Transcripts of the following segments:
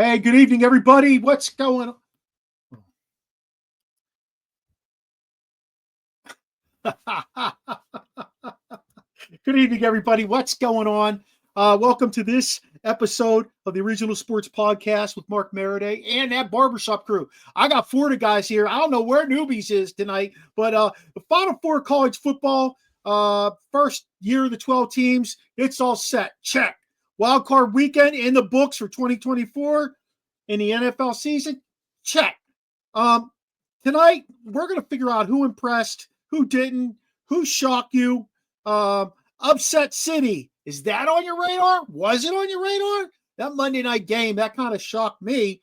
Hey, good evening, everybody. What's going on? Good evening, everybody. What's going on? Welcome to this episode of the Original Sports Podcast with Mark Maradei and that Barbershop crew. I got four of the guys here. I don't know where Newbies is tonight, but the Final Four college football, first year of the 12 teams, it's all set. Check. Wild card weekend in the books for 2024 in the NFL season. Check. Tonight, we're going to figure out who impressed, who didn't, who shocked you. Upset City. Is that on your radar? Was it on your radar? That Monday night game, that kind of shocked me.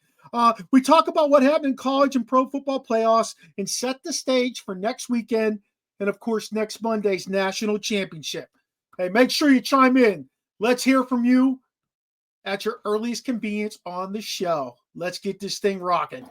We talk about what happened in college and pro football playoffs and set the stage for next weekend and, of course, next Monday's national championship. Hey, make sure you chime in. Let's hear from you at your earliest convenience on the show. Let's get this thing rocking.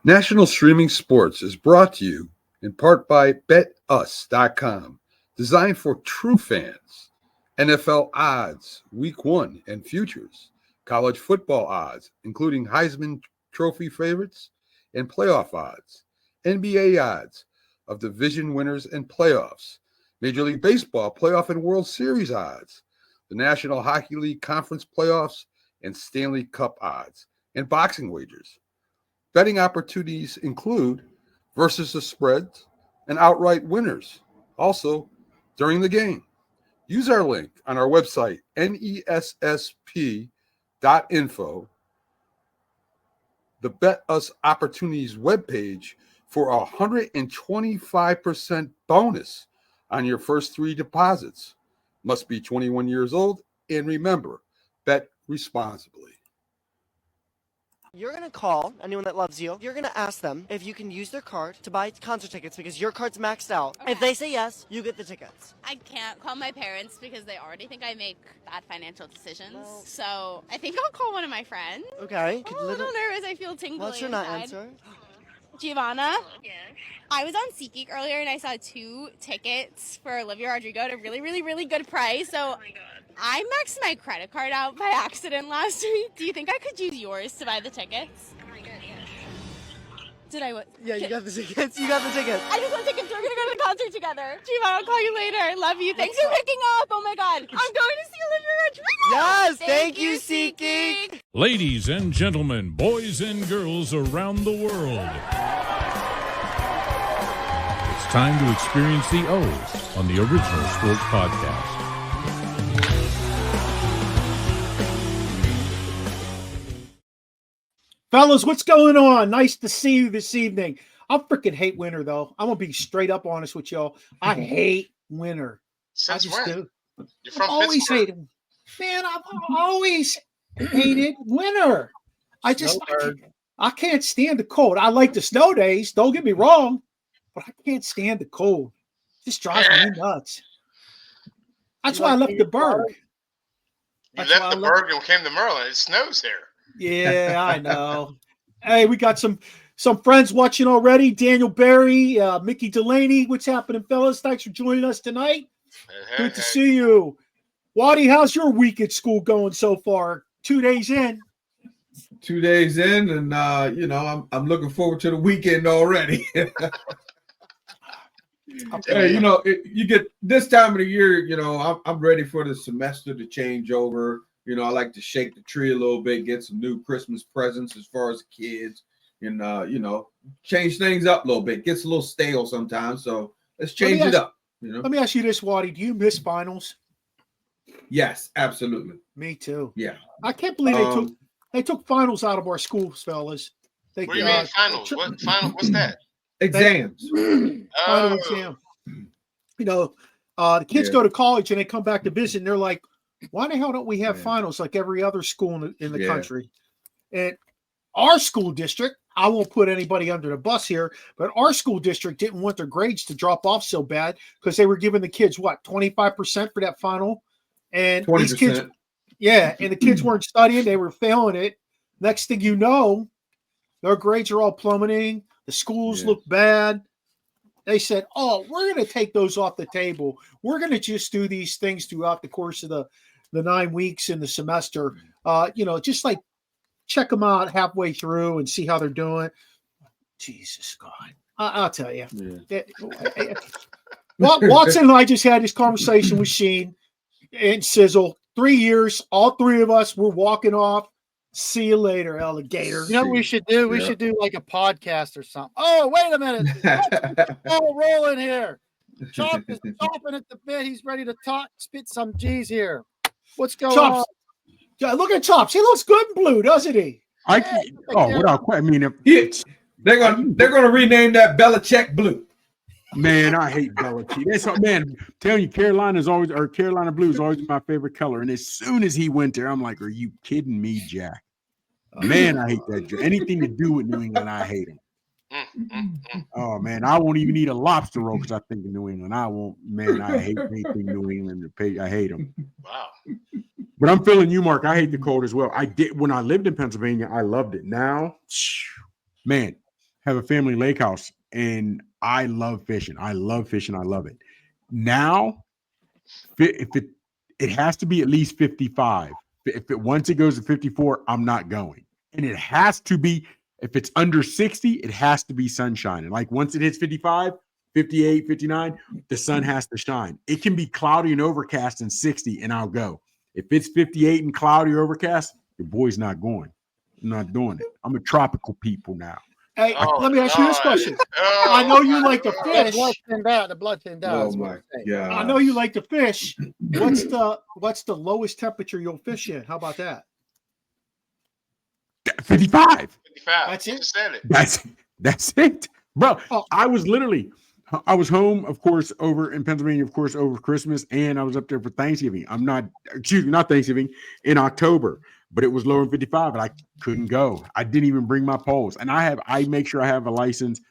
National Streaming Sports is brought to you in part by BetUs.com, designed for true fans. NFL odds, Week 1 and futures, college football odds, including Heisman Trophy favorites and playoff odds, NBA odds of division winners and playoffs, Major League Baseball playoff and World Series odds, the National Hockey League Conference playoffs and Stanley Cup odds, and boxing wagers. Betting opportunities include versus the spreads and outright winners, also during the game. Use our link on our website, nessp.info, the Bet Us Opportunities webpage, for a 125% bonus on your first three deposits. Must be 21 years old, and remember, bet responsibly. You're going to call anyone that loves you. You're going to ask them if you can use their card to buy concert tickets because your card's maxed out. Okay. If they say yes, you get the tickets. I can't call my parents because they already think I make bad financial decisions. Well, so I think I'll call one of my friends. Okay. I'm a little nervous. I feel tingly. What's your not answer? Giovanna? Yes. I was on SeatGeek earlier and I saw 2 tickets for Olivia Rodrigo at a really, really, really good price. So Oh my god. I maxed my credit card out by accident last week. Do you think I could use yours to buy the tickets? Oh my god, yes. Did I? Yeah, you got the tickets. You got the tickets. I just want tickets. We're going to go to the concert together. Giovanna, I'll call you later. Love you. Thanks for picking up. Oh my god. I'm going to see Olivia Rodrigo. Yes, thank you, SeatGeek. Ladies and gentlemen, boys and girls around the world, it's time to experience the O's on the Original Sports Podcast. Fellas, what's going on? Nice to see you this evening. I freaking hate winter, though. I'm going to be straight up honest with y'all. I hate winter. Since I just when? do. You're from I've always Pittsburgh. hated, man, I've always hated winter. I can't stand the cold. I like the snow days, don't get me wrong, but I can't stand the cold. It just drives me nuts. That's why I left the Berg. You left the Berg and came to Maryland. It snows there. Yeah, I know. Hey, we got some friends watching already. Daniel Barry, Mickey Delaney. What's happening, fellas? Thanks for joining us tonight. Good to see you. Waddy, how's your week at school going so far? 2 days in. 2 days in, and I'm looking forward to the weekend already. Hey, you get this time of the year, I'm ready for the semester to change over. I like to shake the tree a little bit, get some new Christmas presents as far as kids, and change things up a little bit. Gets a little stale sometimes, so let's change it up. Let me ask you this, Waddy. Do you miss finals? Yes, absolutely. Me too. Yeah. I can't believe they took finals out of our schools, fellas. What do you mean finals? What final? What's that? Exams. Final exam. The kids go to college and they come back to visit and they're like, why the hell don't we have finals like every other school in the country? And our school district, I won't put anybody under the bus here, but our school district didn't want their grades to drop off so bad because they were giving the kids, 25% for that final? And 20%. These kids, and the kids weren't studying. They were failing it. Next thing you know, their grades are all plummeting. The schools look bad. They said, we're going to take those off the table. We're going to just do these things throughout the course of the 9 weeks in the semester. just like check them out halfway through and see how they're doing. Jesus God, I'll tell you. Yeah. Watson and I just had this conversation with Sheen and Sizzle. 3 years, all three of us were walking off. See you later, alligator. You know what we should do? We should do like a podcast or something. Oh, wait a minute. Rolling here. Chop is chopping at the bit. He's ready to spit some G's here. What's going on? Yeah, look at Chops. He looks good in blue, doesn't he? Without question. I mean, they're gonna rename that Belichick Blue. Man, I hate Belichick. That's what, man. I'm telling you, Carolina Blue is always my favorite color. And as soon as he went there, I'm like, are you kidding me, Jack? Man, I hate that. Anything to do with New England, I hate him. Oh man, I won't even eat a lobster roll because I think of New England. I won't, man. I hate anything New England. I hate them. Wow. But I'm feeling you, Mark. I hate the cold as well. I did when I lived in Pennsylvania. I loved it. Now, man, have a family lake house, and I love fishing. I love fishing. I love it. Now, if it has to be at least 55. Once it goes to 54, I'm not going. And it has to be, if it's under 60, it has to be sunshine. And like once it hits 55, 58, 59, the sun has to shine. It can be cloudy and overcast and 60, and I'll go. If it's 58 and cloudy or overcast, your boy's not going. I'm not doing it. I'm a tropical people now. Hey, let me ask you this question. I know you like to fish. The blood thinned out. Oh my God. I know you like to fish. What's the lowest temperature you'll fish in? How about that? 55. 55. That's it? Said it. That's it. Bro, I was home, of course, over in Pennsylvania, of course, over Christmas, and I was up there for Thanksgiving. not Thanksgiving, in October, but it was lower than 55, and I couldn't go. I didn't even bring my poles. And I make sure I have a license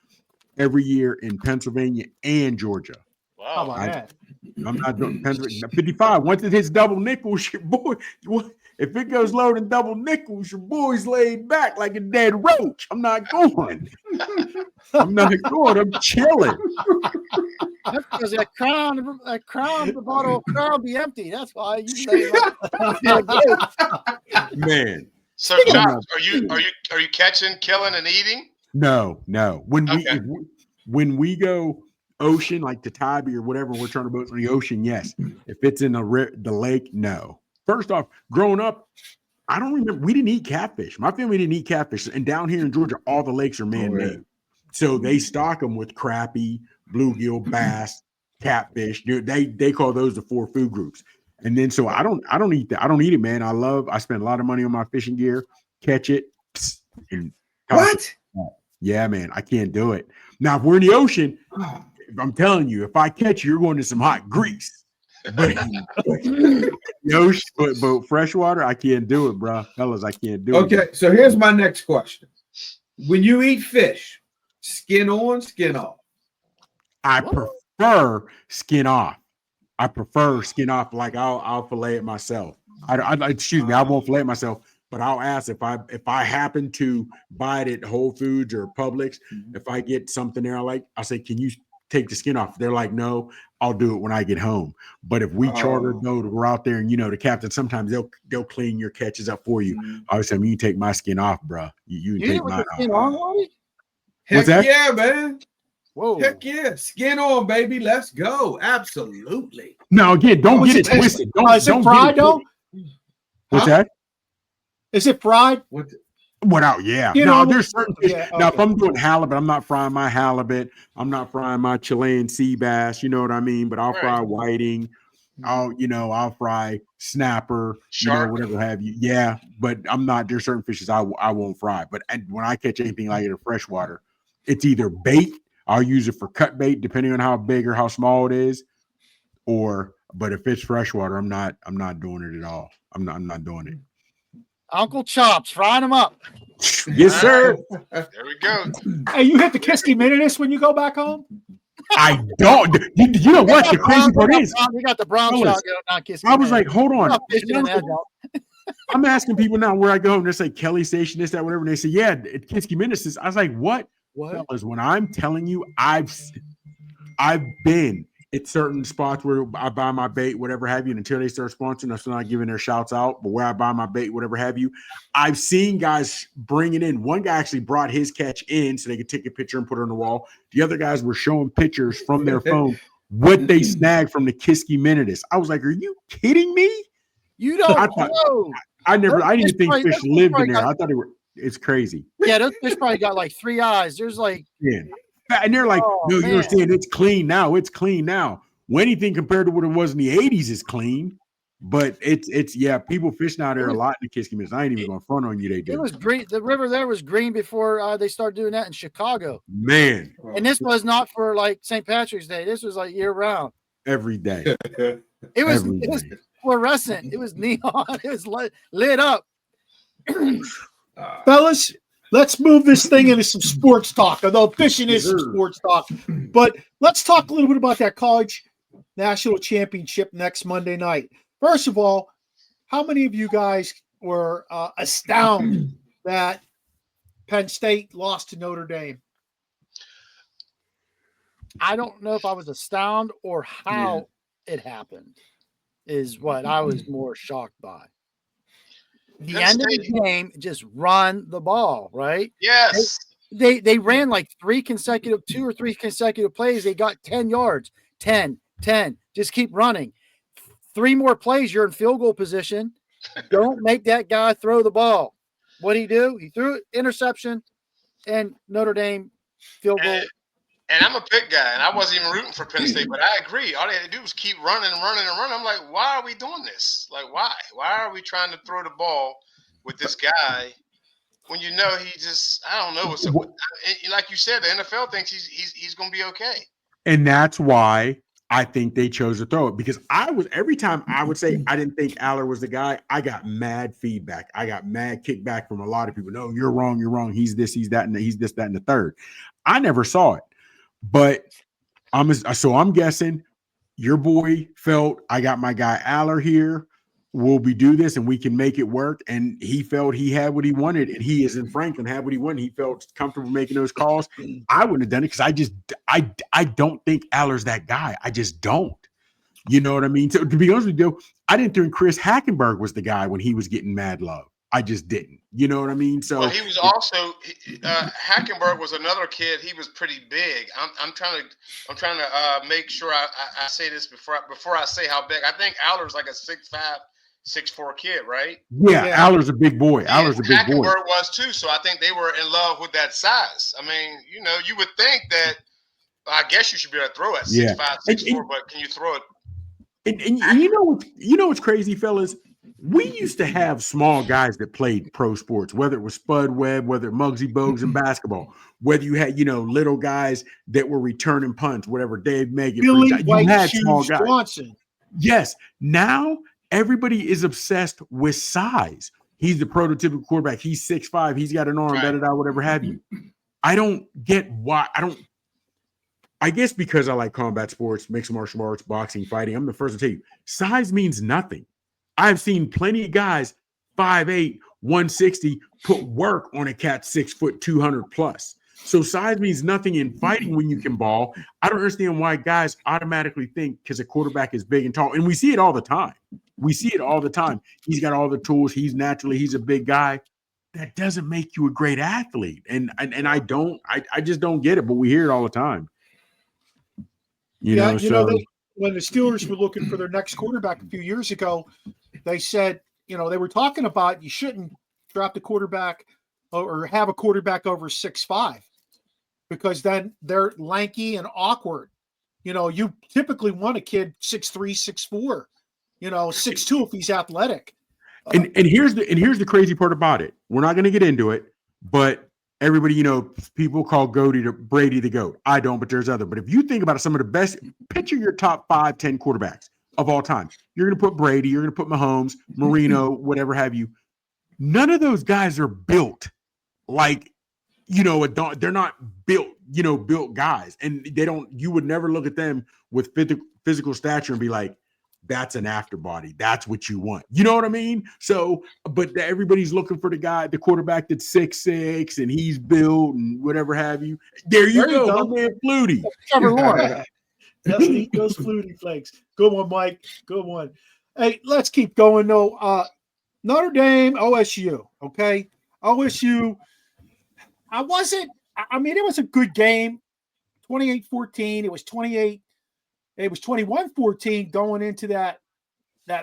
every year in Pennsylvania and Georgia. Wow. How about that? I'm not doing Pennsylvania. 55. Once it hits double nickels, your boy, if it goes lower than double nickels, your boy's laid back like a dead roach. I'm not going. I'm not going. I'm chilling. That's because that the bottle of Crown be empty. That's why you lay Man. So, Josh, are you catching, killing, and eating? No. When we go ocean, like to Tybee or whatever, we're trying to boat on the ocean, yes. If it's in the lake, no. First off, growing up, I don't remember. We didn't eat catfish. My family didn't eat catfish. And down here in Georgia, all the lakes are man-made. So they stock them with crappie, bluegill, bass, catfish. They call those the 4 food groups. And then so I don't eat that. I don't eat it, man. I spend a lot of money on my fishing gear, catch it, and what? Yeah, man, I can't do it. Now, if we're in the ocean, I'm telling you, if I catch you, you're going to some hot grease. But freshwater, I can't do it, bro. Fellas, I can't do it. Okay, so here's my next question. When you eat fish, skin on, skin off? I prefer skin off. Like I'll fillet it myself. I won't fillet it myself, but I'll ask if I happen to buy it at Whole Foods or Publix, if I get something there I like, I'll say, can you take the skin off? They're like, no, I'll do it when I get home. But if we we're out there and the captain, sometimes they'll clean your catches up for you. I was saying, you take my skin off, bro. You take mine off. Heck yeah, man. Whoa. Heck yeah. Skin on, baby. Let's go. Absolutely. Now, again, don't get it twisted. Is it fried, though? What's that? Is it fried? Without, yeah. There's certain fish. Yeah, okay. Now, if I'm doing halibut, I'm not frying my halibut. I'm not frying my Chilean sea bass. You know what I mean? But I'll fry whiting. I'll fry snapper, shark, whatever have you. Yeah, but I'm not. There's certain fishes I won't fry. But when I catch anything like it in freshwater, it's either bait. I'll use it for cut bait, depending on how big or how small it is. But if it's freshwater, I'm not doing it at all. I'm not doing it. Uncle Chops, frying them up. Yes, sir. There we go. Hey, you hit the Kiski Minitus when you go back home? I don't. You know what the crazy part is? We got the brown shotgun on Kiski. I was like, hold on. I'm asking people now where I go, and they say Kelly Station, this, that, whatever. And they say, yeah, at Kiski Minitus. I was like, what? Fellas, when I'm telling you, I've been It's certain spots where I buy my bait, whatever have you, and until they start sponsoring, I'm still not giving their shouts out. But where I buy my bait, whatever have you, I've seen guys bring it in. One guy actually brought his catch in so they could take a picture and put it on the wall. The other guys were showing pictures from their phone what they snagged from the Kiski Minitus. I was like, "Are you kidding me?" You don't know. I didn't even think fish lived in there. I thought they were. It's crazy. Yeah, those fish probably got like 3 eyes. There's like, yeah. And they're like, no, you're saying it's clean now. It's clean now. Well, anything compared to what it was in the 80s is clean. But it's people fishing out there a lot in the Kiski Minitus. I ain't even going to front on you. They do. It was green. The river there was green before they started doing that in Chicago. Man. And this was not for like St. Patrick's Day. This was like year round. Every day. It was fluorescent. It was neon. It was lit up. Fellas, let's move this thing into some sports talk, although fishing is some sports talk. But let's talk a little bit about that college national championship next Monday night. First of all, how many of you guys were astounded that Penn State lost to Notre Dame? I don't know if I was astounded or how it happened is what I was more shocked by. The end of the game, just run the ball, right? Yes. They ran like 2 or 3 consecutive plays. They got 10 yards, 10. Just keep running. 3 more plays, you're in field goal position. Don't make that guy throw the ball. What'd he do? He threw it, interception, and Notre Dame field goal. And I'm a pick guy, and I wasn't even rooting for Penn State, but I agree. All they had to do was keep running and running and running. I'm like, why are we doing this? Like, why? Why are we trying to throw the ball with this guy when you know he just, I don't know what's up. Like you said, the NFL thinks he's going to be okay. And that's why I think they chose to throw it, because every time I would say I didn't think Aller was the guy, I got mad feedback. I got mad kickback from a lot of people. No, you're wrong. You're wrong. He's this, he's that, and he's this, that, and the third. I never saw it. But I'm guessing your boy felt I got my guy Aller here. Will we do this and we can make it work? And he felt he had what he wanted, and he, as in Franklin, had what he wanted. He felt comfortable making those calls. I wouldn't have done it because I don't think Aller's that guy. I just don't. You know what I mean? So to be honest with you, I didn't think Chris Hackenberg was the guy when he was getting mad love. I just didn't. You know what I mean? So well, he was also Hackenberg was another kid. He was pretty big. I'm trying to make sure I say this before I say how big. I think Aller's like a 6'5", 6'4" kid, right? Yeah, Aller's a big boy. Aller's a big boy. Hackenberg was too. So I think they were in love with that size. I mean, you would think that. I guess you should be able to throw at 6'5", 6'4", but can you throw it? And you know what's crazy, fellas? We used to have small guys that played pro sports, whether it was Spud Webb, whether Muggsy Bogues in basketball, whether you had, little guys that were returning punts, whatever, Dave Megan. Billy You had small Shoes guys. Johnson. Yes. Now everybody is obsessed with size. He's the prototypical quarterback. He's 6'5". He's got an arm, whatever have you. I don't get why. I guess because I like combat sports, mixed martial arts, boxing, fighting. I'm the first to tell you, size means nothing. I've seen plenty of guys 5'8", 160 put work on a cat 6 foot 200 plus. So size means nothing in fighting when you can ball. I don't understand why guys automatically think because a quarterback is big and tall, and we see it all the time. He's got all the tools. He's a big guy. That doesn't make you a great athlete. And I just don't get it, but we hear it all the time. When the Steelers were looking for their next quarterback a few years ago, they said, they were talking about you shouldn't draft a quarterback or have a quarterback over 6'5", because then they're lanky and awkward. You typically want a kid 6'3", 6'4", 6'2" if he's athletic. And here's the crazy part about it. We're not going to get into it, but everybody, people call Brady the GOAT. I don't, but there's other. But if you think about some of the best, picture your top 5, 10 quarterbacks of all time. You're going to put Brady, you're going to put Mahomes, Marino, whatever have you. None of those guys are built like, they're not built, built guys. And you would never look at them with physical stature and be like, that's an afterbody. That's what you want. You know what I mean? So, but everybody's looking for the quarterback that's 6'6" and he's built and whatever have you. There you go. My man Flutie. Trevor Lawrence. Just eat those Flutie Flakes. Good one, Mike. Good one. Hey, let's keep going though. Notre Dame, OSU. Okay, OSU. I mean, it was a good game. 28-14. It was 28. It was 21-14 going into that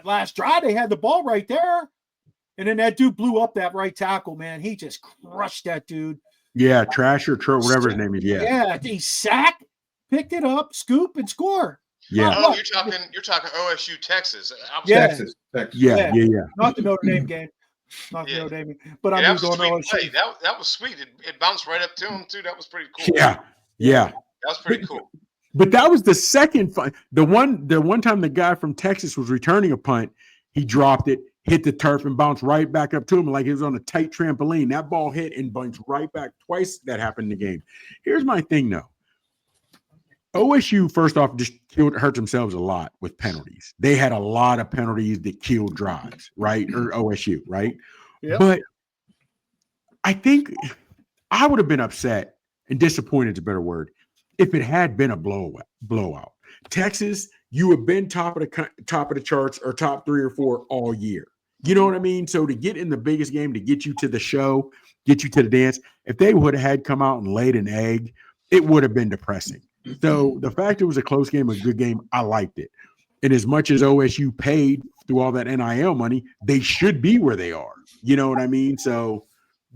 last drive. They had the ball right there. And then that dude blew up that right tackle, man. He just crushed that dude. Yeah, Trash or whatever his name is. Yeah. Yeah, he sacked, picked it up, scoop, and score. Yeah. Oh, you're talking OSU, Texas. Texas. Yeah. Not the Notre Dame game. Not the Notre Dame game. But I moved on to OSU. That was sweet. It bounced right up to him, too. That was pretty cool. Yeah. That was pretty cool. But that was the second the one time the guy from Texas was returning a punt, he dropped it, hit the turf, and bounced right back up to him like it was on a tight trampoline. That ball hit and bounced right back. Twice that happened in the game. Here's my thing, though. OSU, first off, just hurt themselves a lot with penalties. They had a lot of penalties that killed drives, right? Or OSU, right? Yep. But I think I would have been upset and disappointed is a better word if it had been a blowout. Texas, you have been top of the charts or top 3 or 4 all year. You know what I mean? So to get in the biggest game, to get you to the show, get you to the dance, if they would have had come out and laid an egg, it would have been depressing. So the fact it was a close game, a good game, I liked it. And as much as OSU paid through all that NIL money, they should be where they are. You know what I mean? So,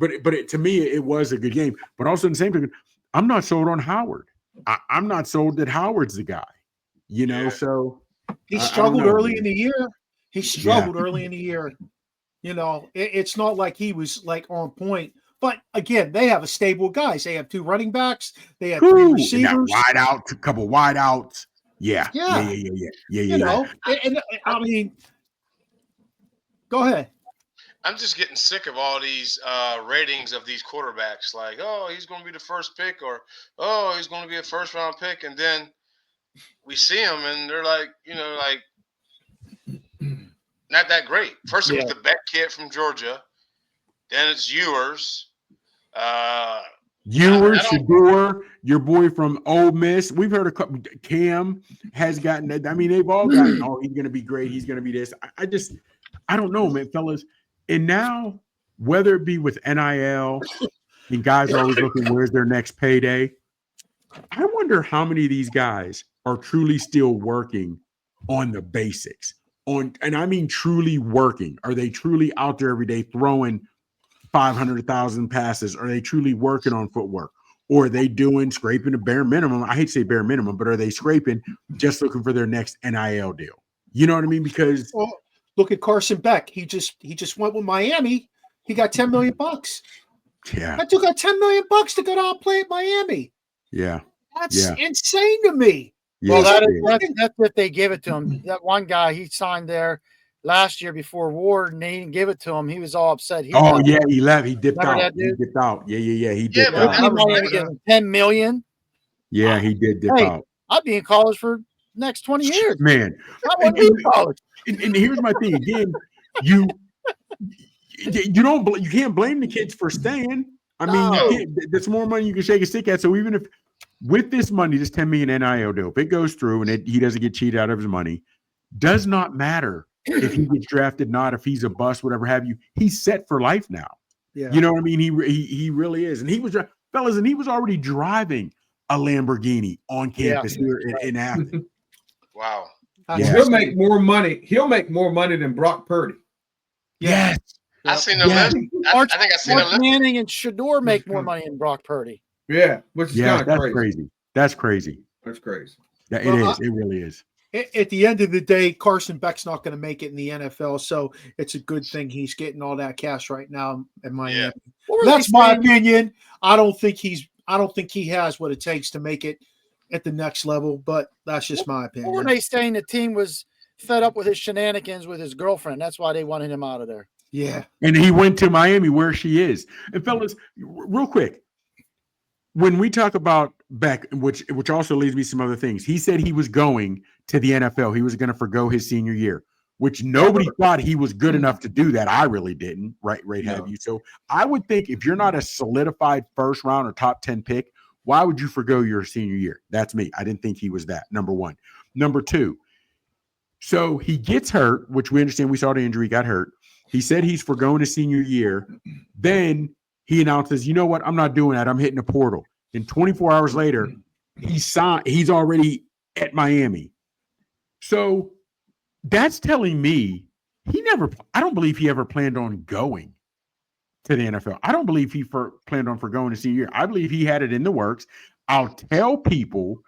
to me, it was a good game. But also in the same time, I'm not sold on Howard. I'm not sold that Howard's the guy, you know. So he struggled early in the year. Early in the year. You know, it's not like he was like on point. But again, they have a stable guys. They have 2 running backs. They have 3 receivers. A couple wide outs. Yeah. You know, and I mean, go ahead. I'm just getting sick of all these ratings of these quarterbacks. Like, oh, he's going to be the first pick, or oh, he's going to be a first round pick, and then we see them, and they're like, you know, like not that great. First, it was the Beck kid from Georgia. Then it's Ewers. Shador, your boy from Ole Miss. We've heard a couple. Cam has gotten that. I mean, they've all gotten. Oh, he's going to be great. He's going to be this. I don't know, man, fellas. And now, whether it be with NIL, and guys are always looking, where's their next payday? I wonder how many of these guys are truly still working on the basics. And I mean truly working. Are they truly out there every day throwing 500,000 passes? Are they truly working on footwork? Or are they scraping the bare minimum? I hate to say bare minimum, but are they scraping just looking for their next NIL deal? You know what I mean? Because look at Carson Beck. He just went with Miami. He got $10 million. Yeah. That dude got $10 million to go down and play at Miami. Yeah. That's insane to me. Well, that's if they give it to him. That one guy, he signed there last year before Ward, and they didn't give it to him. He was all upset. He left. He dipped out. He dipped out. Yeah. He dipped out. $10 million. Yeah, he did dip out. I'd be in college for the next 20 years. Man. I wouldn't be in college. And here's my thing again. You can't blame the kids for staying. I mean, there's more money you can shake a stick at. So even if with this money, this $10 million NIL deal, if it goes through and he doesn't get cheated out of his money, does not matter if he gets drafted, not if he's a bust, whatever have you. He's set for life now. Yeah. You know what I mean? He really is. And he was already driving a Lamborghini on campus here in Athens. Wow. Yes. He'll make more money. He'll make more money than Brock Purdy. Yes. I seen the list. I think I seen the list. Manning and Shador make more money than Brock Purdy. Yeah, which is kind of crazy. That's crazy. That's crazy. Yeah, it is. It really is. At the end of the day, Carson Beck's not going to make it in the NFL, so it's a good thing he's getting all that cash right now in Miami. Yeah. That's my opinion. I don't think he has what it takes to make it at the next level, but that's just my opinion. Or they saying the team was fed up with his shenanigans with his girlfriend. That's why they wanted him out of there. Yeah. And he went to Miami where she is. And fellas, real quick, when we talk about Beck, which also leads me to some other things, he said he was going to the NFL. He was going to forgo his senior year, which nobody thought he was good enough to do that. I really didn't, right? Have you? So I would think if you're not a solidified first round or top 10 pick, Why would you forgo your senior year? That's me. I didn't think he was that, number one. Number two, so he gets hurt, which we understand. We saw the injury, got hurt. He said he's forgoing his senior year. Then he announces, you know what? I'm not doing that. I'm hitting a portal. And 24 hours later, he's already at Miami. So that's telling me I don't believe he ever planned on going to the NFL. I don't believe he planned on forgoing his senior year. I believe he had it in the works. I'll tell people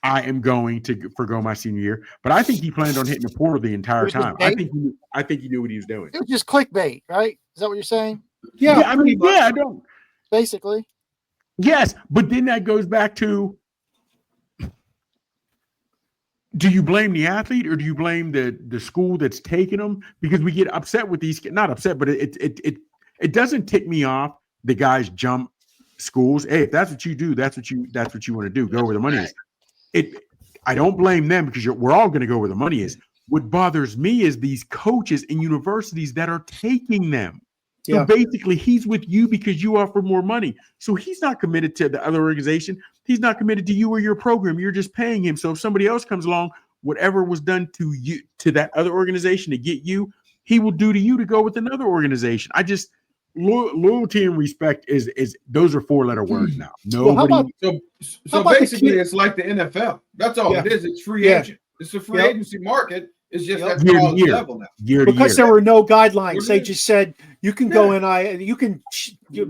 I am going to forgo my senior year, but I think he planned on hitting the portal the entire time. I think he knew what he was doing. It was just clickbait, right? Is that what you're saying? Yeah, I mean, I don't. Basically. Yes, but then that goes back to, do you blame the athlete or do you blame the school that's taking them? Because we get upset with these, not upset, but it doesn't tick me off. The guys jump schools. Hey, if that's what you do, that's what you want to do. Go where the money is. I don't blame them because we're all going to go where the money is. What bothers me is these coaches and universities that are taking them. So basically, he's with you because you offer more money. So he's not committed to the other organization. He's not committed to you or your program. You're just paying him. So if somebody else comes along, whatever was done to you, to that other organization to get you, he will do to you to go with another organization. I just loyalty and respect is those are 4-letter words now. Nobody. So basically, it's like the NFL. That's all it is. It's free agent. It's a free agency market. It's just at the college level now. Because there were no guidelines. They just said you can go NIL, you can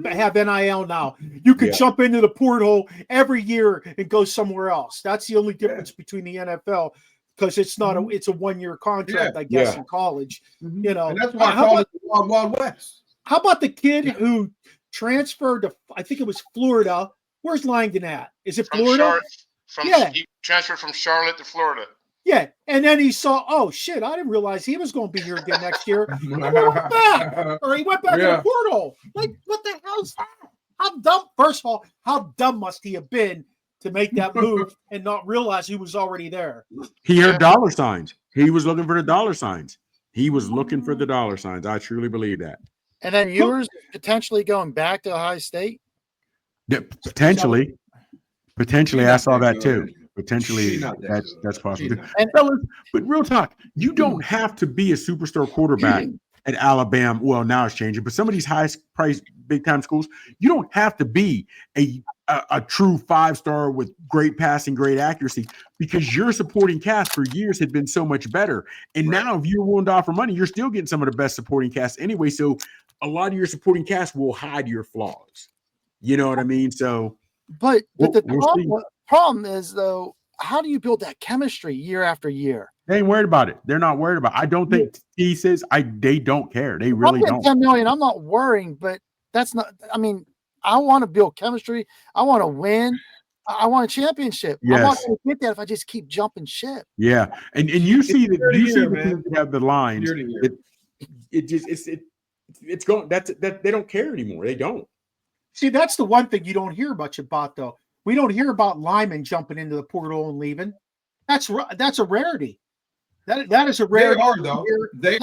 have NIL now. You can jump into the portal every year and go somewhere else. That's the only difference between the NFL, because it's not it's a 1-year contract, I guess, in college. You know, and that's why I call it the Wild Wild West. How about the kid who transferred to, I think it was Florida? Where's Langdon at? Is it Florida? He transferred from Charlotte to Florida. Yeah, and then he saw, oh shit, I didn't realize he was going to be here again next year. He went back, or he went back to the portal. Like, what the hell is that? How dumb? First of all, how dumb must he have been to make that move and not realize he was already there? He heard dollar signs. He was looking for the dollar signs. He was looking for the dollar signs. I truly believe that. And then yours potentially going back to Ohio State? Yeah, potentially. I saw that too. Potentially, that's possible. And fellas, but real talk, you don't have to be a superstar quarterback at Alabama. Well, now it's changing, but some of these highest priced big time schools, you don't have to be a true 5-star with great passing, great accuracy, because your supporting cast for years had been so much better. And now, if you're willing to offer money, you're still getting some of the best supporting cast anyway. So a lot of your supporting cast will hide your flaws. You know what I mean? So, but the problem is, though, how do you build that chemistry year after year? They ain't worried about it. They're not worried about it. I don't think he says they don't care. They really don't. 10 million. I'm not worrying, but that's not. I mean, I want to build chemistry. I want to win. I want a championship. Yes. I'm not going to get that if I just keep jumping ship. Yeah, and you see that you have the lines. It's going. That they don't care anymore. They don't. See, that's the one thing you don't hear much about, though. We don't hear about linemen jumping into the portal and leaving. That's a rarity. That is a rarity. They are, though. They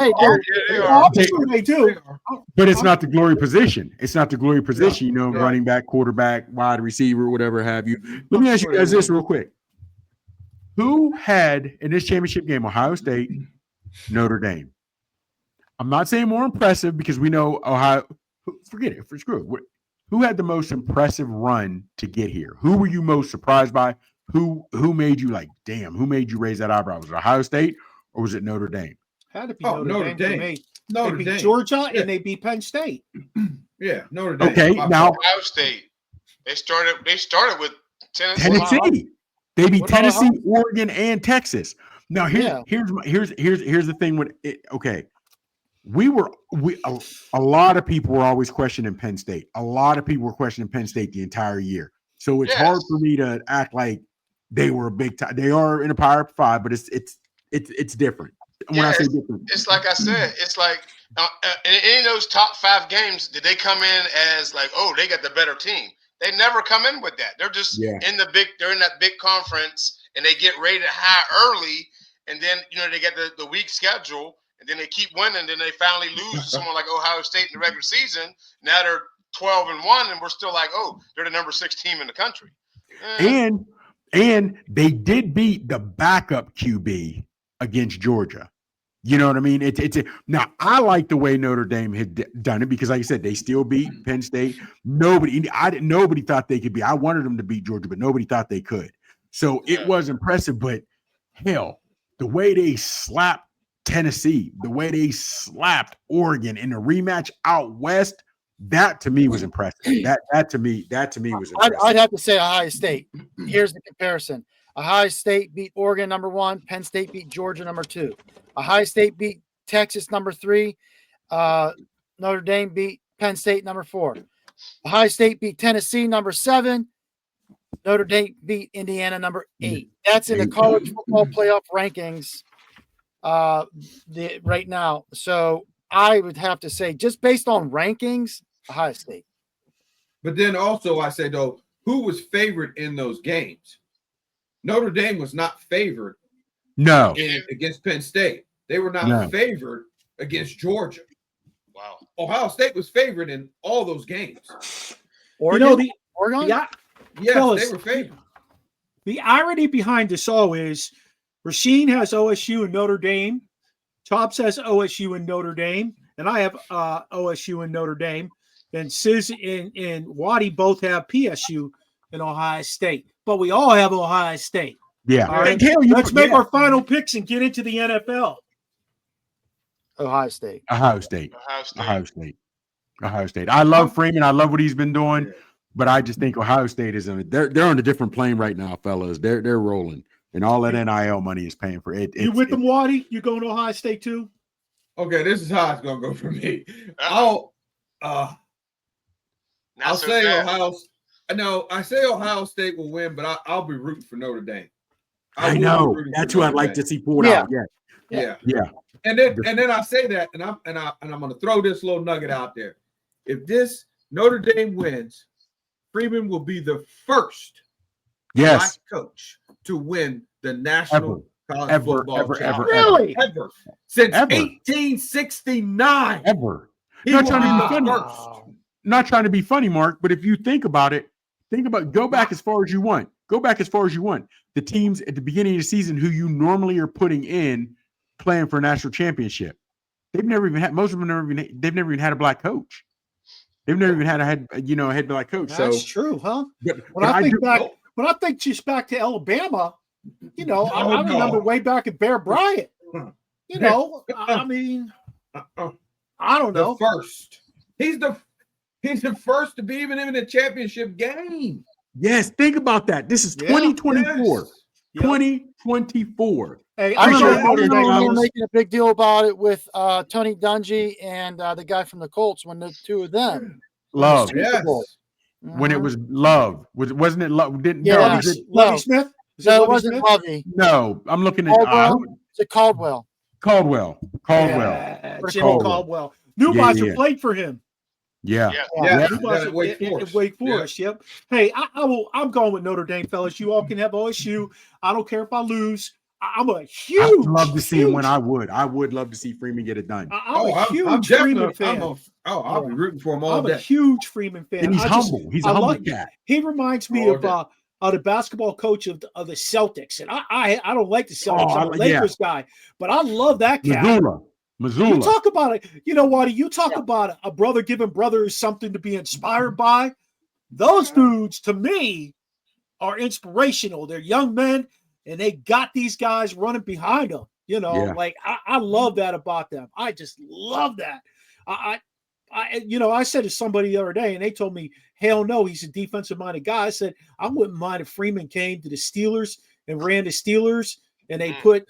do. But it's not the glory position. It's not the glory position. You know, running back, quarterback, wide receiver, whatever have you. Let me ask you guys this real quick. Who had in this championship game Ohio State, Notre Dame? I'm not saying more impressive because we know Ohio. Forget it. Screw it. Who had the most impressive run to get here? Who were you most surprised by? Who made you like, damn, who made you raise that eyebrow? Was it Ohio State or was it Notre Dame? Had to be Notre Dame. Notre They Dame. beat Georgia and they beat Penn State. Yeah, Notre Dame. Okay, now Ohio State. They started with Tennessee. They beat Tennessee, Oregon, and Texas. Now here's the thing with it. Okay. A lot of people were always questioning Penn State. A lot of people were questioning Penn State the entire year. So it's hard for me to act like they were a big time. They are in a Power 5, but it's different. When I say different, it's like I said. It's like in any of those top 5 games, did they come in as like, oh, they got the better team? They never come in with that. They're just in the big. They're in that big conference, and they get rated high early, and then they get the weak schedule. And then they keep winning. Then they finally lose to someone like Ohio State in the regular season. Now they're 12-1, and we're still like, oh, they're the number 6 team in the country. And they did beat the backup QB against Georgia. You know what I mean? Now I like the way Notre Dame had done it because, like I said, they still beat Penn State. Nobody thought they could be. I wanted them to beat Georgia, but nobody thought they could. So it was impressive. But hell, the way they slapped Tennessee, the way they slapped Oregon in the rematch out west, that to me was impressive. That to me was impressive. I'd have to say Ohio State. Here's the comparison. Ohio State beat Oregon number 1. Penn State beat Georgia number 2. Ohio State beat Texas number 3. Notre Dame beat Penn State number 4. Ohio State beat Tennessee number 7. Notre Dame beat Indiana number 8. That's in the college football playoff rankings right now. So I would have to say, just based on rankings, Ohio State. But then also I say, though, who was favored in those games? Notre Dame was not favored against Penn State. They were not favored against Georgia. Wow. Ohio State was favored in all those games. Oregon? Yes, fellas, they were favored. The irony behind this all is Rasheen has OSU and Notre Dame. Tops has OSU and Notre Dame. And I have OSU and Notre Dame. And Sis and Waddy both have PSU and Ohio State. But we all have Ohio State. Yeah. All right? Let's make our final picks and get into the NFL. Ohio State. I love Freeman. I love what he's been doing. But I just think Ohio State is they're on a different plane right now, fellas. They're rolling. And all that NIL money is paying for it. You with them, Waddy? You going to Ohio State too? Okay, this is how it's gonna go for me. I'll say Ohio. No, I say Ohio State will win, but I'll be rooting for Notre Dame. I know that's who I'd like to see pulled out. Yeah. And then I say that, and I'm gonna throw this little nugget out there. If this Notre Dame wins, Freeman will be the first black coach to win the national college football championship. Ever since 1869. Ever. Not trying to be funny, Mark, but if you think about it, go back as far as you want. The teams at the beginning of the season who you normally are putting in playing for a national championship. They've never even had a black coach. They've never even had a head black coach. That's true, huh? When I think just back to Alabama, I remember way back at Bear Bryant. I mean, I don't know. He's the first to be even in a championship game. Yes, think about that. This is 2024. Yes. 2024. Hey, I'm making a big deal about it with Tony Dungy and the guy from the Colts when the two of them. Love. Yes. When it was Love. Wasn't it Love? Was it Lovie Smith? No, it wasn't Lovie. No, I'm looking at is it Caldwell? Caldwell. Jimmy Caldwell. Newbauser played for him. Yeah. Wake Forest. Yep. Hey, I'm going with Notre Dame, fellas. You all can have OSU. I don't care if I lose. I'm a huge. I'd love to see him when I would. I would love to see Freeman get it done. I'm a huge Freeman fan. I'll be rooting for him all day. I'm a huge Freeman fan. And he's humble. He's a humble cat. He reminds me of the basketball coach of the Celtics, and I don't like the Celtics. I'm a Lakers guy, but I love that cat. Missoula. You talk about it. You know what? You talk about a brother giving brothers something to be inspired by. Those dudes, to me, are inspirational. They're young men, and they got these guys running behind them. I love that about them. I just love that. I said to somebody the other day, and they told me, hell no, he's a defensive-minded guy. I said, I wouldn't mind if Freeman came to the Steelers and ran the Steelers, and they put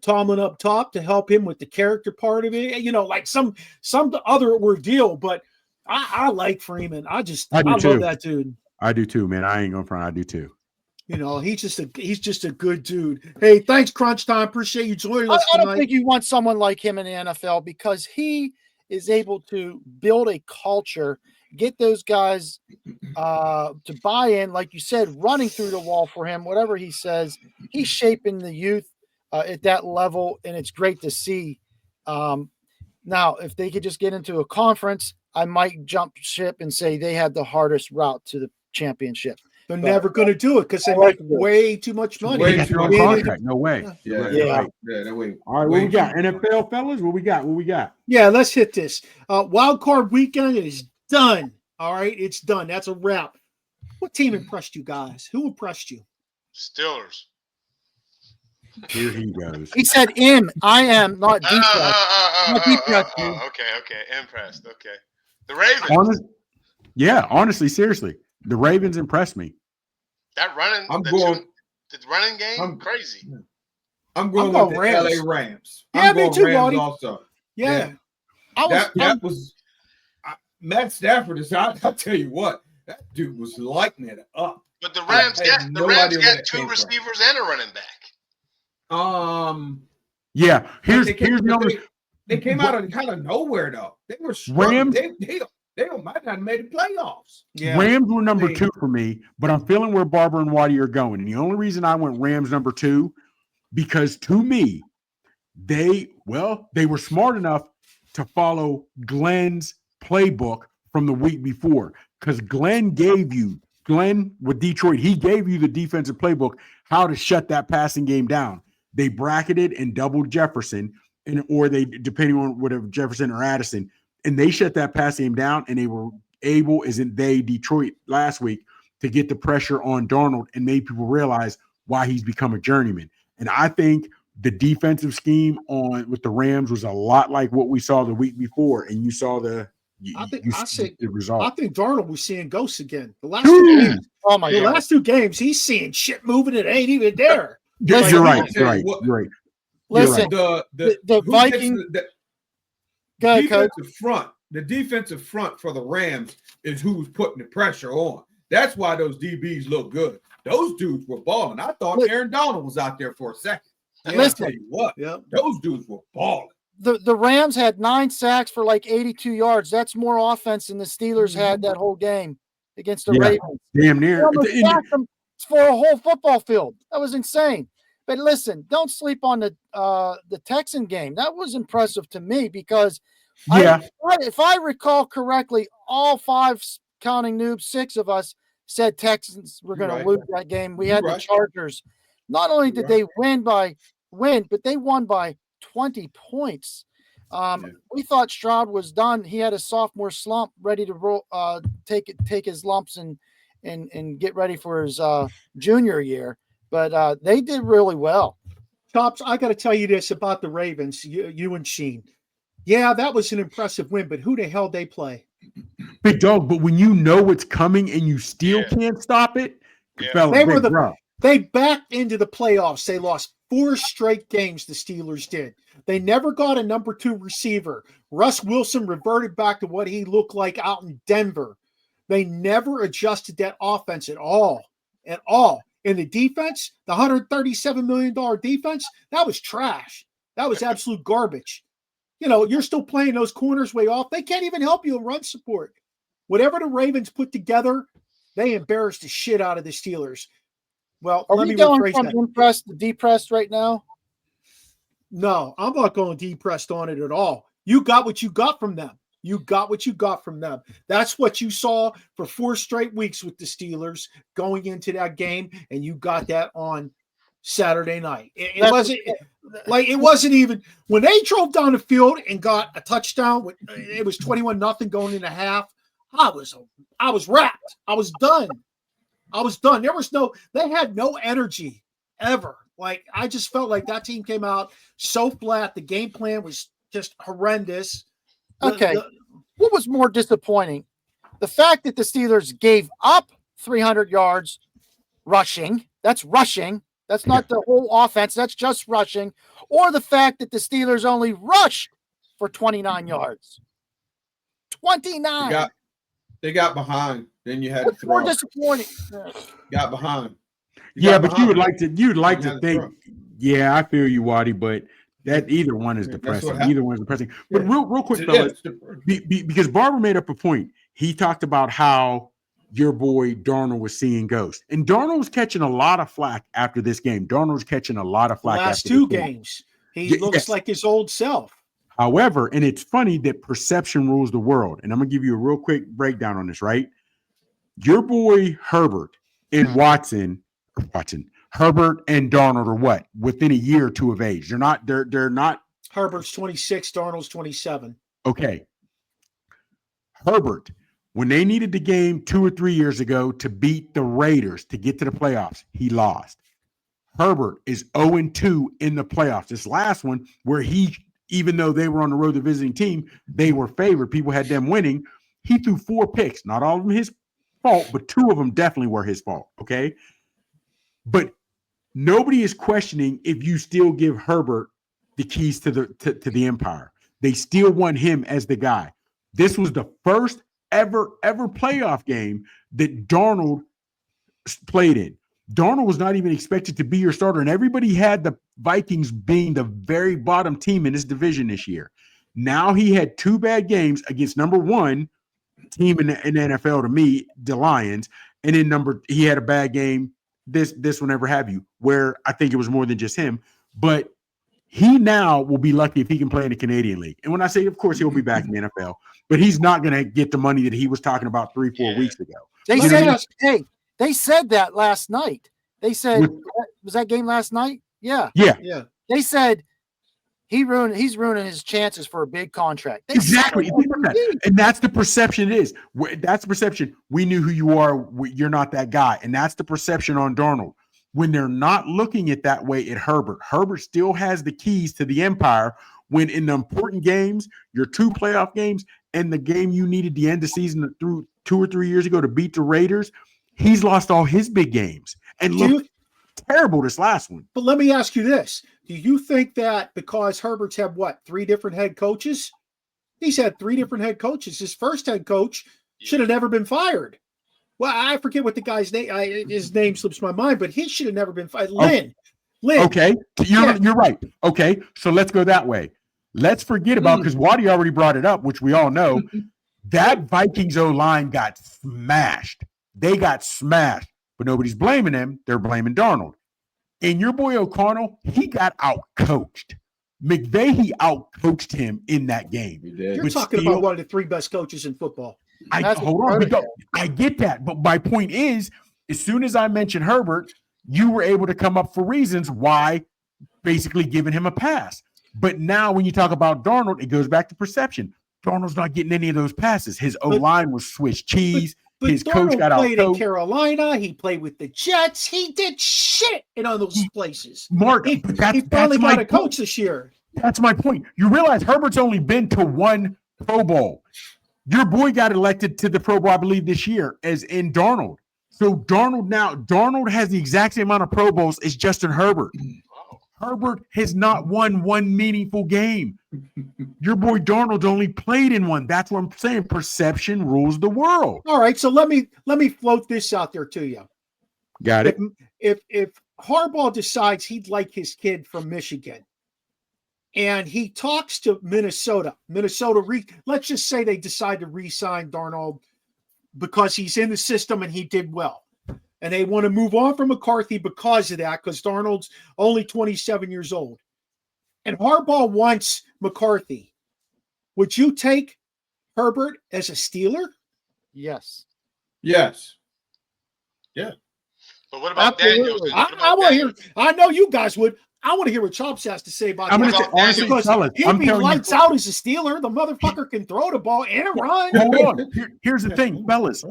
Tomlin up top to help him with the character part of it, like some other ordeal. But I like Freeman. I love that dude. I do too, man. I ain't going front. I do too. He's just a good dude. Hey, thanks, Crunch Time. Appreciate you joining us tonight. I don't think you want someone like him in the NFL because he is able to build a culture, get those guys to buy in, like you said, running through the wall for him. Whatever he says, he's shaping the youth at that level, and it's great to see. Now, if they could just get into a conference, I might jump ship and say they had the hardest route to the championship. They're never going to do it because they like make way too much money. Way They got too their own much money. contract. No way. Yeah, Right, yeah. right. Yeah, that way. All right, what we got? NFL fellas, what we got? What we got? Yeah, let's hit this. Wild card weekend is done. All right, it's done. That's a wrap. What team impressed you guys? Who impressed you? Steelers. Here he goes. He said I am not depressed. Okay. Impressed. Okay. The Ravens. Honestly, seriously, the Ravens impressed me. That running, the running game, crazy. I'm going with the Rams. LA Rams. Yeah, I'm me going too, Rams Marty. also. Yeah. That was Matt Stafford is out. I'll tell you what, that dude was lighting it up. But the Rams got two receivers and a running back. Yeah. Here's the only. They came out of kind of nowhere though. They were Rams. They might not have made the playoffs. Yeah. Rams were number 2 for me, but I'm feeling where Barber and Waddy are going. And the only reason I went Rams number 2, because to me, they were smart enough to follow Glenn's playbook from the week before. Because Glenn with Detroit, he gave you the defensive playbook, how to shut that passing game down. They bracketed and doubled Jefferson, or they, depending on whatever, Jefferson or Addison, and they shut that pass game down, and they were able, Detroit last week, to get the pressure on Darnold and made people realize why he's become a journeyman. And I think the defensive scheme with the Rams was a lot like what we saw the week before, and you saw the result. I think Darnold was seeing ghosts again. The last 2 games. Oh my God. The last 2 games, he's seeing shit moving. It ain't even there. You're right. Listen, the Vikings. The defensive front for the Rams is who's putting the pressure on. That's why those DBs look good. Those dudes were balling. I thought Aaron Donald was out there for a second. Listen, I'll tell you what, those dudes were balling. The Rams had 9 sacks for like 82 yards. That's more offense than the Steelers had that whole game against the Ravens. Damn near. For a whole football field. That was insane. But listen, don't sleep on the Texan game. That was impressive to me because if I recall correctly, all 5, counting noobs, 6 of us said Texans were going to lose that game. We had the Chargers. Not only did they win, but they won by 20 points. We thought Stroud was done. He had a sophomore slump, ready to roll, take his lumps and get ready for his junior year. But they did really well. Chops, I got to tell you this about the Ravens, you and Sheen. Yeah, that was an impressive win, but who the hell they play? Big dog, but when you know what's coming and you still can't stop it, they backed into the playoffs. They lost 4 straight games, the Steelers did. They never got a number 2 receiver. Russ Wilson reverted back to what he looked like out in Denver. They never adjusted that offense at all. In the defense, the $137 million defense, that was trash. That was absolute garbage. You're still playing those corners way off. They can't even help you in run support. Whatever the Ravens put together, they embarrassed the shit out of the Steelers. Well, let me going from impressed to depressed right now? No, I'm not going depressed on it at all. You got what you got from them. That's what you saw for 4 straight weeks with the Steelers going into that game, and you got that on Saturday night. It wasn't even when they drove down the field and got a touchdown. It was 21-0 going into half. I was wrapped. I was done. They had no energy ever. I just felt like that team came out so flat. The game plan was just horrendous. Okay. What was more disappointing? The fact that the Steelers gave up 300 yards rushing. That's rushing. That's not the whole offense. That's just rushing. Or the fact that the Steelers only rushed for 29 yards. 29. They got behind. Then you had What's to throw. more disappointing? Got behind. But you'd like to think. Yeah, I feel you, Waddy, but that either one is depressing. Either one is depressing. But real quick, fellas, because Barber made up a point. He talked about how your boy Darnold was seeing ghosts. And Darnold was catching a lot of flack after this game. Last 2 games. He looks like his old self. However, and it's funny that perception rules the world. And I'm going to give you a real quick breakdown on this, right? Your boy Herbert and Herbert and Darnold are what? Within a year or two of age. They're not. Herbert's 26, Darnold's 27. Okay. Herbert, when they needed the game 2 or 3 years ago to beat the Raiders to get to the playoffs, he lost. Herbert is 0-2 in the playoffs. This last one, where even though they were on the road, the visiting team, they were favored. People had them winning. He threw 4 picks. Not all of them his fault, but 2 of them definitely were his fault. Okay. But nobody is questioning if you still give Herbert the keys to the empire. They still want him as the guy. This was the first ever playoff game that Darnold played in. Darnold was not even expected to be your starter, and everybody had the Vikings being the very bottom team in this division this year. Now he had 2 bad games against number 1 team in the NFL to me, the Lions, and then he had a bad game, this whenever have you, where I think it was more than just him, but he now will be lucky if he can play in the Canadian League. And when I say, of course, he'll be back in the NFL, but he's not going to get the money that he was talking about 3-4 weeks ago. They said that last night. They said, was that game last night? Yeah. They said he's ruining his chances for a big contract. Exactly. And that's the perception it is. That's the perception. We knew who you are. You're not that guy. And that's the perception on Darnold. When they're not looking at that way at Herbert, Herbert still has the keys to the empire when in the important games, your 2 playoff games and the game you needed the end of season through 2 or 3 years ago to beat the Raiders, he's lost all his big games and looked terrible this last one. But let me ask you this. Do you think that because Herbert's had 3 different head coaches? He's had 3 different head coaches. His first head coach should have never been fired. Well, I forget what the guy's name. His name slips my mind, but he should have never been fired. Lynn. Okay, you're right. Okay, so let's go that way. Let's forget about, because Waddy already brought it up, which we all know, that Vikings O-line got smashed. They got smashed, but nobody's blaming them. They're blaming Darnold. And your boy O'Connell, he got out-coached. McVay out-coached him in that game. You're talking about one of the 3 best coaches in football. I get that, but my point is, as soon as I mentioned Herbert, you were able to come up for reasons why basically giving him a pass. But now when you talk about Darnold, it goes back to perception. Darnold's not getting any of those passes. His O-line was Swiss cheese. But his Darnold coach got out. Played in Carolina. He played with the Jets. He did shit in all those places. Mark, he finally got a coach this year. That's my point. You realize Herbert's only been to 1 Pro Bowl. Your boy got elected to the Pro Bowl, I believe, this year, as in Darnold. So Darnold has the exact same amount of Pro Bowls as Justin Herbert. Herbert has not won 1 meaningful game. Your boy Darnold only played in 1. That's what I'm saying. Perception rules the world. All right, so let me float this out there to you. Got it. If Harbaugh decides he'd like his kid from Michigan, and he talks to Minnesota, let's just say they decide to re-sign Darnold because he's in the system and he did well. And they want to move on from McCarthy because of that, because Darnold's only 27 years old. And Harbaugh wants McCarthy. Would you take Herbert as a Steeler? Yes. Yes. Yeah. But what about Daniels? I want to hear. I know you guys would. I want to hear what Chops has to say about that. Honestly, fellas, he'd be lights out as a Steeler. The motherfucker can throw the ball and run. Hold on. Here's the thing, fellas.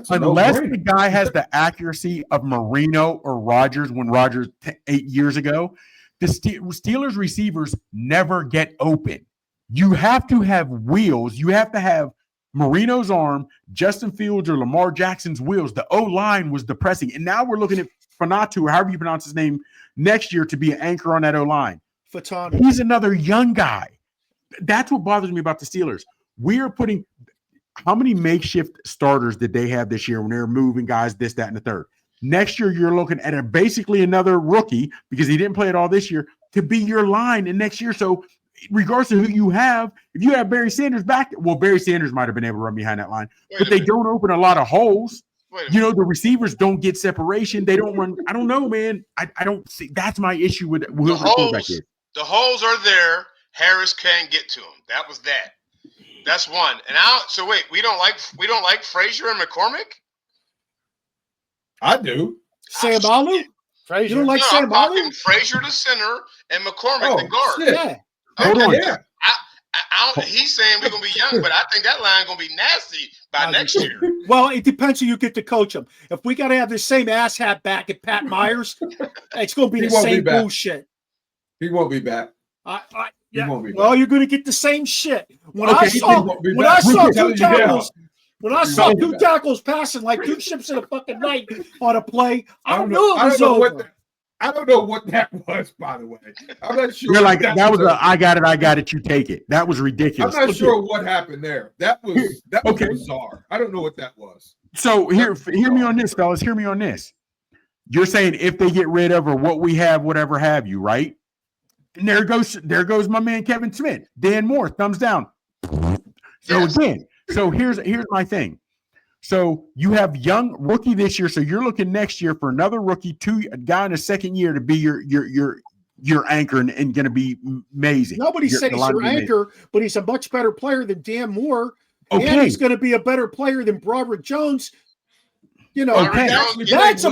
Unless the guy has the accuracy of Marino or Rodgers when Rodgers 8 years ago, the Steelers receivers never get open. You have to have wheels. You have to have Marino's arm, Justin Fields or Lamar Jackson's wheels. The O-line was depressing. And now we're looking at Fanatu, or however you pronounce his name, next year to be an anchor on that O-line. Fatano. He's another young guy. That's what bothers me about the Steelers. We are putting – how many makeshift starters did they have this year when they were moving guys, this, that, and the third? Next year, you're looking at basically another rookie, because he didn't play it all this year, to be your line in next year. So regardless of who you have, if you have Barry Sanders back – well, Barry Sanders might have been able to run behind that line, but they don't open a lot of holes. You know, the receivers don't get separation. They don't run. I don't know, man. I don't see. That's my issue with whoever the quarterback is. The holes are there. Harris can't get to them. That was that. That's one. And so wait, we don't like Frazier and McCormick? I do. Sam Alu? Frazier. You don't like No, Sam I'm talking Alu? Frazier the center and McCormick the guard. Shit. Yeah. Hold on. Yeah. He's saying we're gonna be young, but I think that line gonna be nasty by next year. Well, it depends who you get to coach them. If we got to have the same asshat back at Pat Myers, it's going to be He the won't be same back. bullshit. He won't be back. He Yeah. won't be Well, back. you're going to get the same shit. When Okay, I he saw won't be when back. I saw I'm two telling you now. tackles, when I saw won't be two back. tackles passing like two ships in a fucking night on a play, I don't knew know. it I was don't know what over. I don't know what that was, by the way. I'm not sure. You're like, what that was a- I got it, you take it. That was I'm ridiculous. not Okay. sure what happened there. That was Okay. bizarre. I don't know what that was. So hear me on this, fellas. Hear me on this. You're saying if they get rid of or what we have, whatever have you, right? And there goes my man Kevin Smith. Dan Moore, thumbs down. So Yes. again, so here's my thing. So you have young rookie this year. So you're looking next year for another rookie, a guy in the second year to be your anchor and going to be amazing. Nobody said he's your anchor, but he's a much better player than Dan Moore. Okay. And he's going to be a better player than Broderick Jones. You know, Okay. that's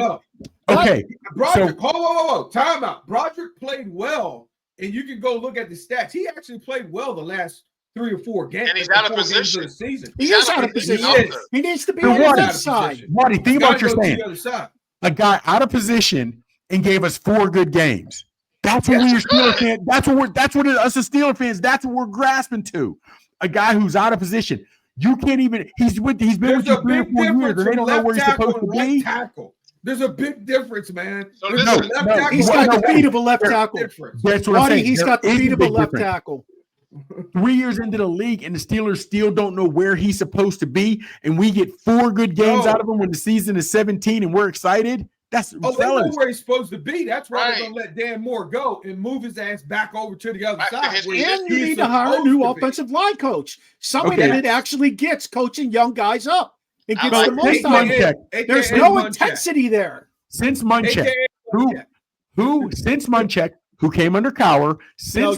Okay. Broderick, whoa. Time out. Broderick played well, and you can go look at the stats. He actually played well the last 3 or 4 games. And he's out of 4 games position. the season. He is out of position. He is. He needs to be So on what? the inside. Marty, think about what you're saying. The other side. A guy out of position and gave us 4 good games. That's what we're Steelers fans. That's what us as Steelers fans. That's what we're grasping to. A guy who's out of position. You can't even. He's been with you 3 or 4 years, and they don't know where he's supposed to be. Tackle. There's a big difference, man. So There's listen, a left tackle. He's got the feet of a left tackle. Difference. That's what I'm Buddy, saying. he's There got the is feet a of a big left difference. tackle. 3 years into the league, and the Steelers still don't know where he's supposed to be, and we get 4 good games out of him when the season is 17, and we're excited. That's they know fellas. where he's supposed to be. That's why Right. they're gonna let Dan Moore go and move his ass back over to the other Back to side. his where And you he's need to hire a supposed new to be. offensive line coach. Somebody Okay. that actually gets coaching young guys up and I gets like the most Since out of it. Munchak, There's AKA no Munchak. intensity there. since Munchak, AKA who Munchak. since Munchak, who came under Cowher, No,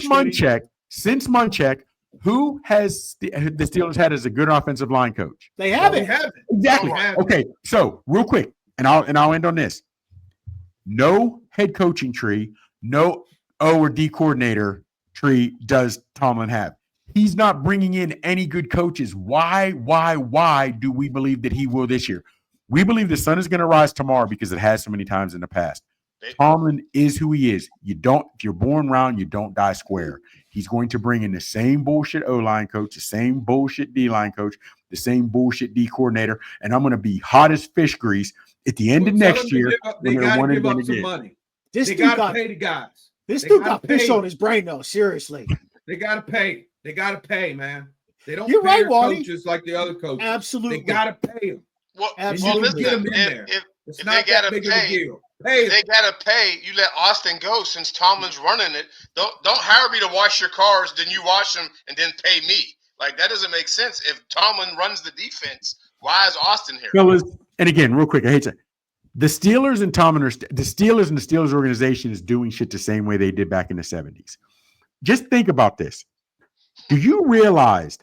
since Munchak, who has the Steelers had as a good offensive line coach? They have They it. haven't. Exactly. They haven't. Okay, so real quick, and I'll end on this. No head coaching tree, no O or D coordinator tree does Tomlin have. He's not bringing in any good coaches. Why do we believe that he will this year? We believe the sun is going to rise tomorrow because it has so many times in the past. Tomlin is who he is. If you're born round, you don't die square. He's going to bring in the same bullshit O-line coach, the same bullshit D-line coach, the same bullshit D coordinator, and I'm going to be hot as fish grease at the end of Tell next them to year give up- when They they're got one to and give done up some again. money. This They dude got got to pay the guys. this They dude gotta got fish pay. on his brain though. Seriously. They got to pay. They got to pay, man. They don't You're pay right, their Wally. coaches like the other coaches. Absolutely. They got to pay them. Well, Absolutely. listen, Get 'em in if, there. if, It's if not they that gotta big of a pay, deal. Pay if they them. gotta pay, you let Austin go since Tomlin's running it. Don't hire me to wash your cars, then you wash them and then pay me. Like that doesn't make sense. If Tomlin runs the defense, why is Austin here? Fellas, and again, real quick, I hate to. The Steelers and Tomlin the Steelers and the Steelers organization is doing shit the same way they did back in the 70s. Just think about this. Do you realize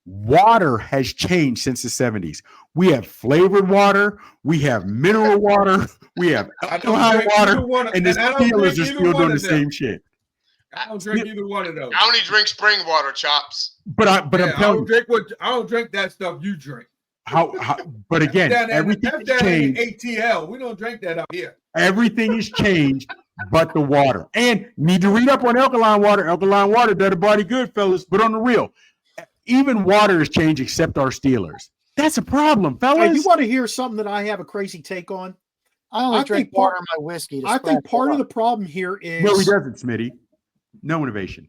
water has changed since the 70s? We have flavored water, we have mineral water, we have I don't alkaline drink water, either one of- and the and I don't Steelers drink are either still one doing the of them. same shit. I don't drink either one of those. I only drink spring water, Chops. But I'm telling you, I don't drink that stuff you drink. how but again, That's everything down has in changed. ATL. We don't drink that up here. Everything has changed but the water. And need to read up on alkaline water. Alkaline water does the body good, fellas. But on the real, even water has changed except our Steelers. That's a problem, fellas. Hey, you want to hear something that I have a crazy take on? I only I drink think part- water in my whiskey. To I think spread part of blood. the problem here is No, he doesn't, Smitty. No innovation.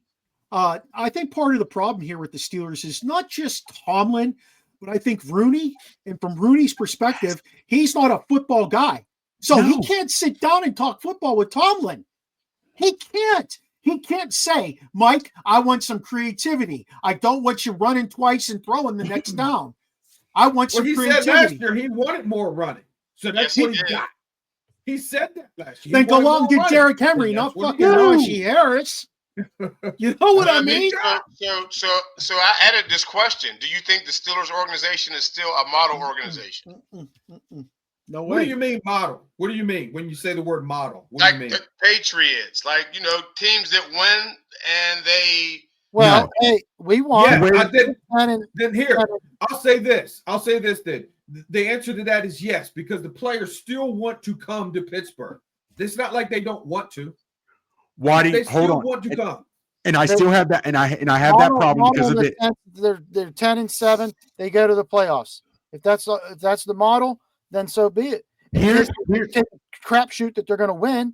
I think part of the problem here with the Steelers is not just Tomlin, but I think Rooney. And from Rooney's perspective, he's not a football guy. So No. he can't sit down and talk football with Tomlin. He can't. He can't say, Mike, I want some creativity. I don't want you running twice and throwing the next down. I want Well, some he said last creativity. year he wanted more running. So that's Yes, what he he did. got. He said that last year. Then He go wanted out and more get running. Derrick Henry, And not that's what fucking he got. Najee Harris. You know what I mean? So I added this question: do you think the Steelers organization is still a model organization? No way. What do you mean model? What do you mean when you say the word model? What do you mean? The Patriots, teams that win and they. Well, hey, we won. Yeah, I did. And Then here, I'll say this. Then the answer to that is yes, because the players still want to come to Pittsburgh. It's not like they don't want to. Waddy, They hold still on. want to come. And I still have that, and I have that problem because of it. They're 10-7. They go to the playoffs. If that's the model, then so be it. Here's a crapshoot that they're going to win.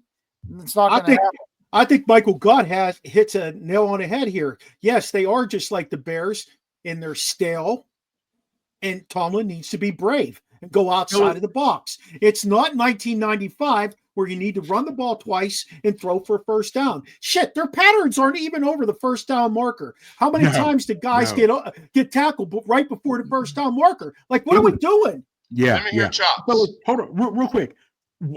It's not going to happen. I think Michael Gott hits a nail on the head here. Yes, they are just like the Bears in their stale, and Tomlin needs to be brave and go outside of the box. It's not 1995 where you need to run the ball twice and throw for a first down. Shit, their patterns aren't even over the first down marker. How many times did guys get tackled right before the first down marker? Like, what are we doing? Yeah. So, hold on, real quick,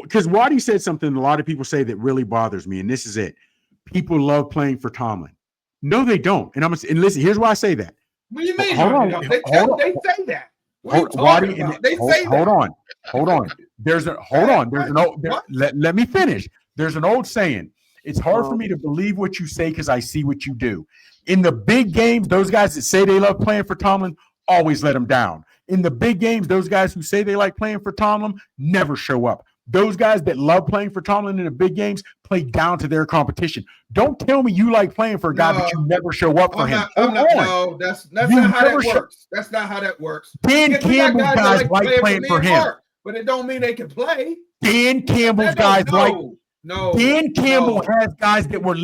because Waddy said something a lot of people say that really bothers me, and this is it. People love playing for Tomlin. No, they don't. And listen, here's why I say that. What do you mean? Hold on. They say that. Hold on. Let me finish. There's an old saying. It's hard for me to believe what you say because I see what you do. In the big games, those guys that say they love playing for Tomlin always let them down. In the big games, those guys who say they like playing for Tomlin never show up. Those guys that love playing for Tomlin in the big games play down to their competition. Don't tell me you like playing for a guy, but you never show up for him. No, that's not how that works. That's not how that works. Dan Campbell's guys like playing for him. But it don't mean they can play. Dan Campbell's guys like Dan Campbell has guys that were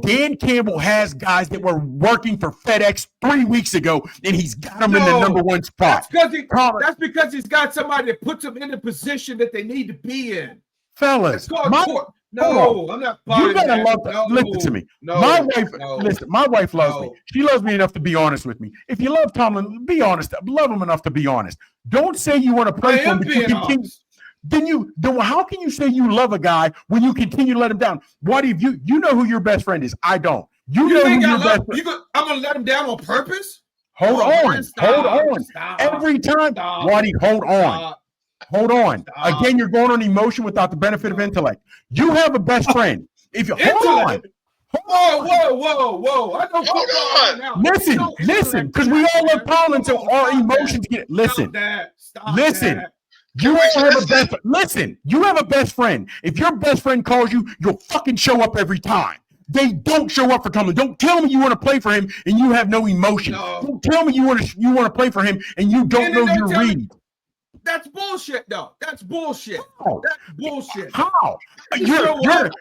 Dan Campbell has guys that were working for FedEx 3 weeks ago, and he's got them in the number one spot. That's because he's got somebody that puts them in the position that they need to be in. Fellas, I'm not buying you gotta that. love listen to me. My wife loves me. She loves me enough to be honest with me. If you love Tomlin, be honest. Love him enough to be honest. Don't say you want to play for him, but you continue. Then how can you say you love a guy when you continue to let him down? What if you know who your best friend is? I don't. You know who your best friend is. I'm gonna let him down on purpose? Hold on. Every time. Waddy, hold on. Hold on. Again, you're going on emotion without the benefit of intellect. You have a best friend. If you hold on. Whoa. I don't hold on. Listen, because we all love Tomlin, so our emotions get listen. You have a best listen, you have a best friend. If your best friend calls you, you'll fucking show up every time. They don't show up for Tomlin. Don't tell me you want to play for him and you have no emotion. Don't tell me you want to play for him and you don't know your read. That's bullshit, though. That's bullshit. That's bullshit. How? You're a great.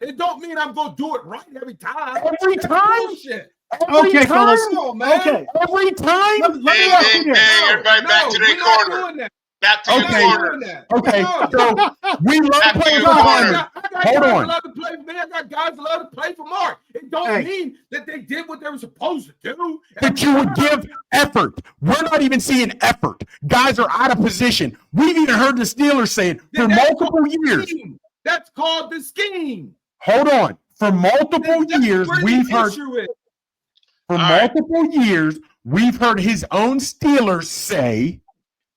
It don't mean I'm gonna do it right every time. Every time. Bullshit. Okay, fellas. Okay. Every time. Let me ask you this. Everybody back to their corner. Back to your corner. Okay. So we love playing for Mark. Hold on. I got guys that love to play for Mark. It don't mean that they did what they were supposed to do. But you would give effort. We're not even seeing effort. Guys are out of position. We've even heard the Steelers say it for multiple years. That's called the scheme. Hold on. For multiple years, we've heard. For multiple years, we've heard his own Steelers say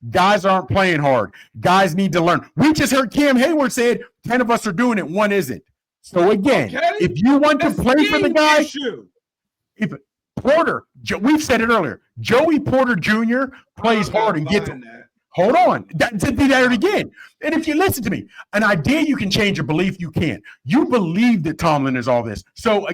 guys aren't playing hard. Guys need to learn. We just heard Cam Hayward said 10 of us are doing it, one isn't. So again, if you want to play for the guy, if Porter, we've said it earlier, Joey Porter Jr. plays hard and gets. Hold on. That's it again. And if you listen to me, an idea you can change, a belief you can't. You believe that Tomlin is all this. So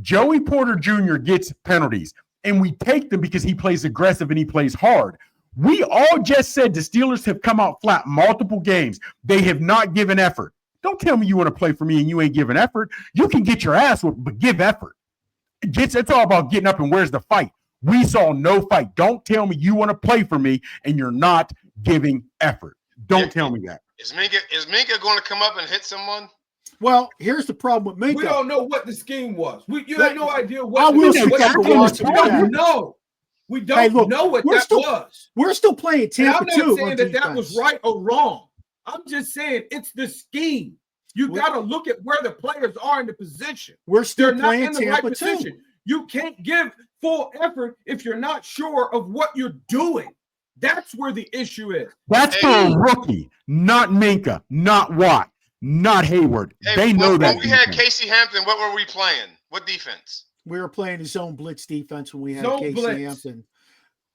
Joey Porter Jr. gets penalties, and we take them because he plays aggressive and he plays hard. We all just said the Steelers have come out flat multiple games. They have not given effort. Don't tell me you want to play for me and you ain't giving effort. You can get your ass whooped, but give effort. It's all about getting up and where's the fight. We saw no fight. Don't tell me you want to play for me and you're not giving effort. Don't tell me that. Is Minka going to come up and hit someone? Well, here's the problem with Minka. We don't know what the scheme was. You have no idea what. I will don't know. We don't know what that was. We're still playing Tampa too. I'm not saying that was right or wrong. I'm just saying it's the scheme. You got to look at where the players are in the position. We're still They're playing not in the Tampa right position. You can't give full effort if you're not sure of what you're doing. That's where the issue is. That's for a rookie, not Minka, not Watt, not Hayward. Hey, they know that. When we had Casey Hampton, what were we playing? What defense? We were playing the zone blitz defense when we had Zone Casey blitz. Hampton.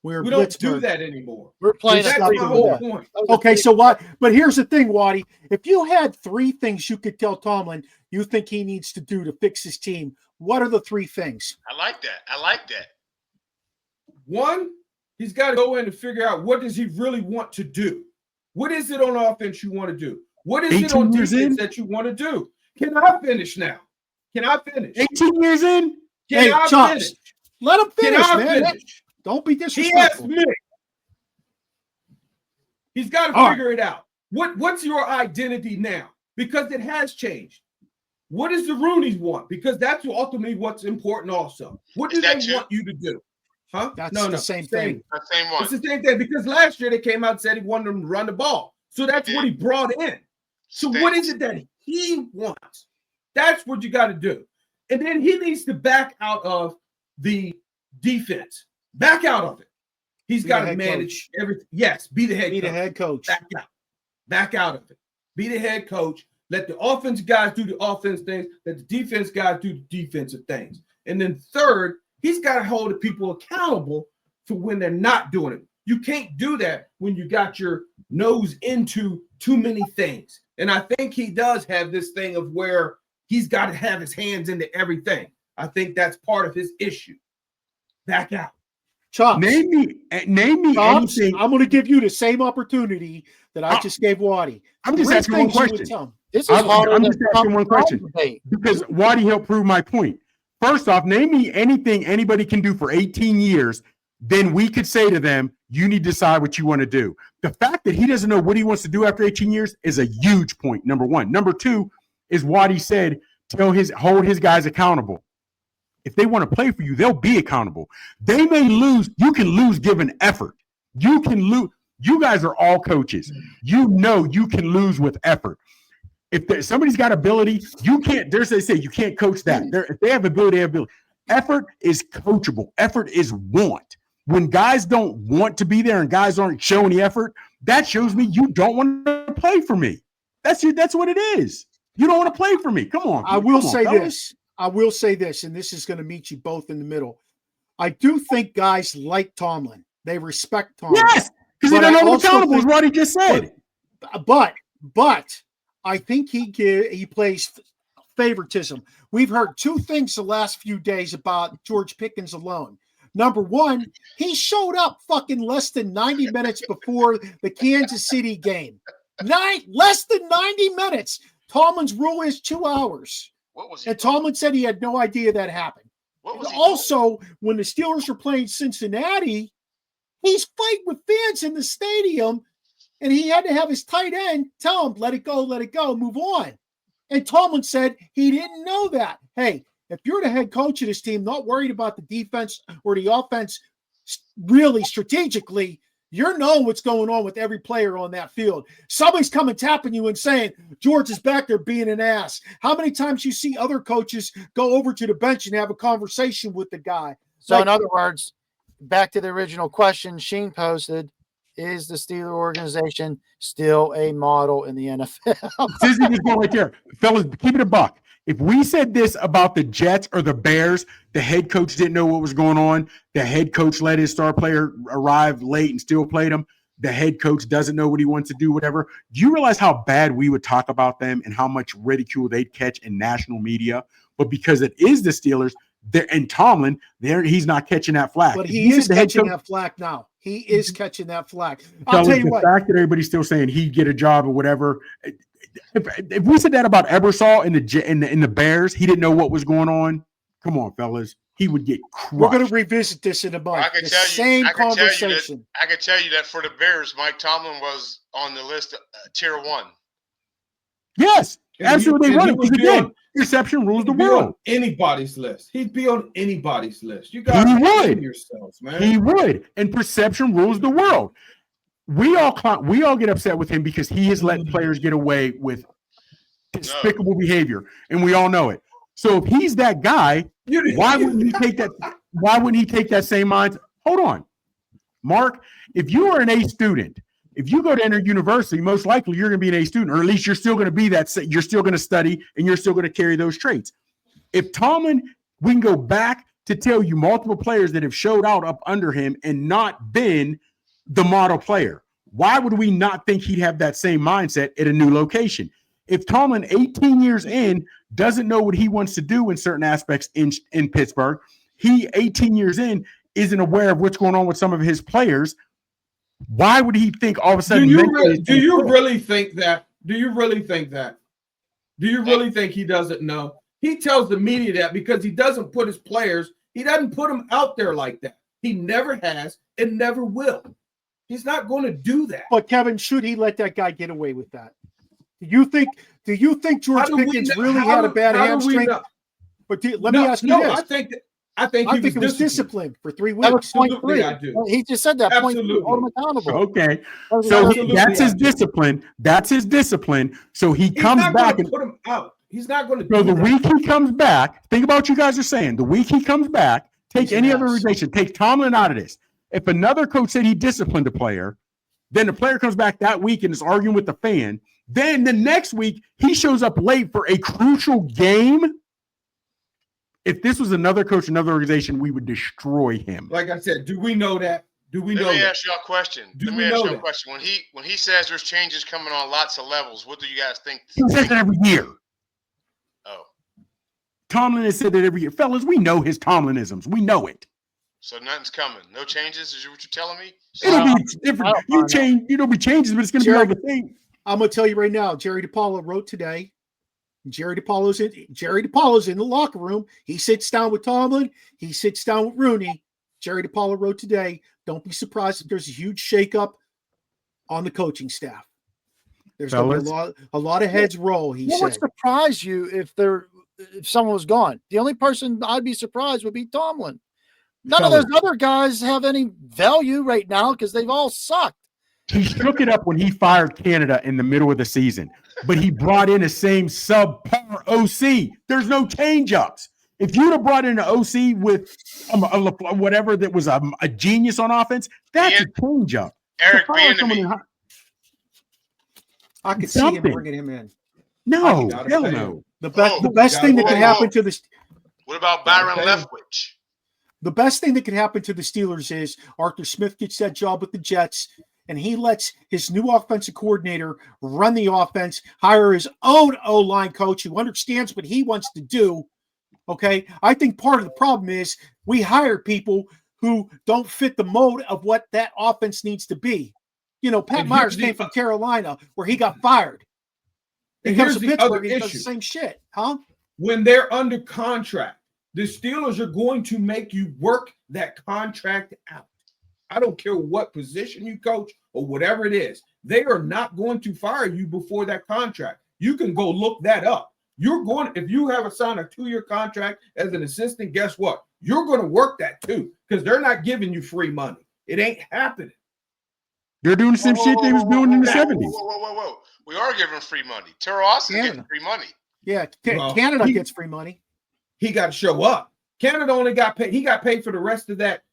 We don't do that anymore. We're playing That's a my whole 3-4. point. Okay, so what? But here's the thing, Waddy. If you had 3 things you could tell Tomlin you think he needs to do to fix his team, what are the 3 things? I like that. One, he's got to go in and figure out what does he really want to do. What is it on offense you want to do? What is it on defense that you want to do? Can I finish now? Can I finish? 18 years in? Can I Chops, finish? let him finish, Can I man. finish? Don't be He asked disrespectful. me. He's got to figure it out. What's your identity now? Because it has changed. What does the Roonies want? Because that's ultimately what's important also. What do they want you to do? Huh? That's no, the same thing. The same one. It's the same thing because last year they came out and said he wanted them to run the ball. So that's what he brought in. So what is it that he wants? That's what you got to do. And then he needs to back out of the defense. Back out of it. He's got to manage everything. Yes, be the head coach. Be the head coach. Back out. Back out of it. Be the head coach. Let the offense guys do the offense things. Let the defense guys do the defensive things. And then third, he's got to hold the people accountable for when they're not doing it. You can't do that when you got your nose into too many things. And I think he does have this thing of where he's got to have his hands into everything. I think that's part of his issue. Back out. Chops. Name me Chops, anything. I'm going to give you the same opportunity that I just gave Waddy. I'm just 3 asking one things you would question. tell him. This is I'm harder just than asking one question debate. because Waddy helped prove my point. First off, name me anything anybody can do for 18 years. Then we could say to them, you need to decide what you want to do. The fact that he doesn't know what he wants to do after 18 years is a huge point, number one. Number two is Waddy said, hold his guys accountable. If they want to play for you, they'll be accountable. They may lose. You can lose given effort. You can lose. You guys are all coaches. You know you can lose with effort. If somebody's got ability, you can't. They say you can't coach that. If they have ability, they have ability. Effort is coachable. Effort is want. When guys don't want to be there and guys aren't showing the effort, that shows me you don't want to play for me. That's what it is. You don't want to play for me. Come on. I will say this, and this is going to meet you both in the middle. I do think guys like Tomlin. They respect Tomlin. Yes, because he doesn't know accountable is what he just said. But I think he plays favoritism. We've heard 2 things the last few days about George Pickens alone. Number one, he showed up fucking less than 90 minutes before the Kansas City game. Less than 90 minutes. Tomlin's rule is 2 hours. What was he and Tomlin said he had no idea that happened. Also, when the Steelers were playing Cincinnati, he's fighting with fans in the stadium, and he had to have his tight end tell him, let it go, move on. And Tomlin said he didn't know that. Hey, if you're the head coach of this team, not worried about the defense or the offense really strategically, you're knowing what's going on with every player on that field. Somebody's coming tapping you and saying, George is back there being an ass. How many times you see other coaches go over to the bench and have a conversation with the guy? So in other words, back to the original question Sheen posted, is the Steeler organization still a model in the NFL? This is just going right there. Fellas, keep it a buck. If we said this about the Jets or the Bears, the head coach didn't know what was going on. The head coach let his star player arrive late and still played him. The head coach doesn't know what he wants to do, whatever. Do you realize how bad we would talk about them and how much ridicule they'd catch in national media? But because it is the Steelers, and Tomlin, he's not catching that flack. But he is catching that flack now. He is catching that flack. I'll tell you what. The fact that everybody's still saying he'd get a job or whatever. If we said that about Ebersol in the Bears, he didn't know what was going on. Come on, fellas. He would get crushed. We're going to revisit this in a month. I can tell you that for the Bears, Mike Tomlin was on the list tier 1. Yes, absolutely. Again, perception rules the world. Anybody's list. He'd be on anybody's list. You guys would yourselves, man. He would, and perception rules the world. We all get upset with him because he has let players get away with despicable behavior, and we all know it. So if he's that guy, why wouldn't he take that? Why wouldn't he take that same mind? Hold on. Mark, if you are an A student, if you go to enter university, most likely you're going to be an A student, or at least you're still going to be that. You're still going to study and you're still going to carry those traits. If Tomlin, we can go back to tell you multiple players that have showed out up under him and not been the model player. Why would we not think he'd have that same mindset at a new location? If Tomlin, 18 years in, doesn't know what he wants to do in certain aspects in Pittsburgh, he, 18 years in, isn't aware of what's going on with some of his players. Why would he think all of a sudden? Do you really think that? Do you really think he doesn't know? He tells the media that because he doesn't put his players, he doesn't put them out there like that. He never has and never will. He's not going to do that. But Kevin, should he let that guy get away with that? Do you think George Pickens really had a bad hamstring? But let me ask you this. I think he was disciplined for 3 weeks. Absolutely, I do. He just said that. Absolutely. Hold him accountable. Okay, so that's his discipline. That's his discipline. So he comes back and put him out. He's not going to. So the week he comes back, think about what you guys are saying. The week he comes back, take any other organization, take Tomlin out of this. If another coach said he disciplined a player, then the player comes back that week and is arguing with the fan. Then the next week he shows up late for a crucial game. If this was another coach, another organization, we would destroy him. Like I said, do we know that? Let me ask y'all a question. When he says there's changes coming on lots of levels, what do you guys think? He says that every year. Oh. Tomlin has said that every year. Fellas, we know his Tomlinisms. We know it. So nothing's coming. No changes is what you're telling me? It'll be different. There'll be changes, but it's going to be like the thing. I'm going to tell you right now, Jerry DiPaolo wrote today. Jerry DiPaolo's in the locker room. He sits down with Tomlin. He sits down with Rooney. Jerry DiPaolo wrote today, don't be surprised if there's a huge shakeup on the coaching staff. There's going to be a lot of heads roll, he said. What would surprise you if someone was gone? The only person I'd be surprised would be Tomlin. None of those other guys have any value right now because they've all sucked. He shook it up when he fired Canada in the middle of the season, but he brought in the same subpar OC. There's no change-ups. If you'd have brought in an OC with whatever that was a genius on offense, that's a change-up. Eric Bieniemy. I could see him bringing him in. No, hell no. The best thing that could happen to the. What about Byron Leftwich? The best thing that could happen to the Steelers is Arthur Smith gets that job with the Jets, and he lets his new offensive coordinator run the offense, hire his own O-line coach who understands what he wants to do. Okay, I think part of the problem is we hire people who don't fit the mold of what that offense needs to be. You know, Pat Myers came from Carolina where he got fired. He comes to Pittsburgh and he does the same shit, huh? When they're under contract, the Steelers are going to make you work that contract out. I don't care what position you coach or whatever it is. They are not going to fire you before that contract. You can go look that up. If you have signed a 2-year contract as an assistant, guess what? You're going to work that too because they're not giving you free money. It ain't happening. They're doing the same shit they was doing in the 70s. Whoa. We are giving free money. Terrell Austin getting free money. Yeah, Canada gets free money. He got to show up. Canada only got paid. He got paid for the rest of that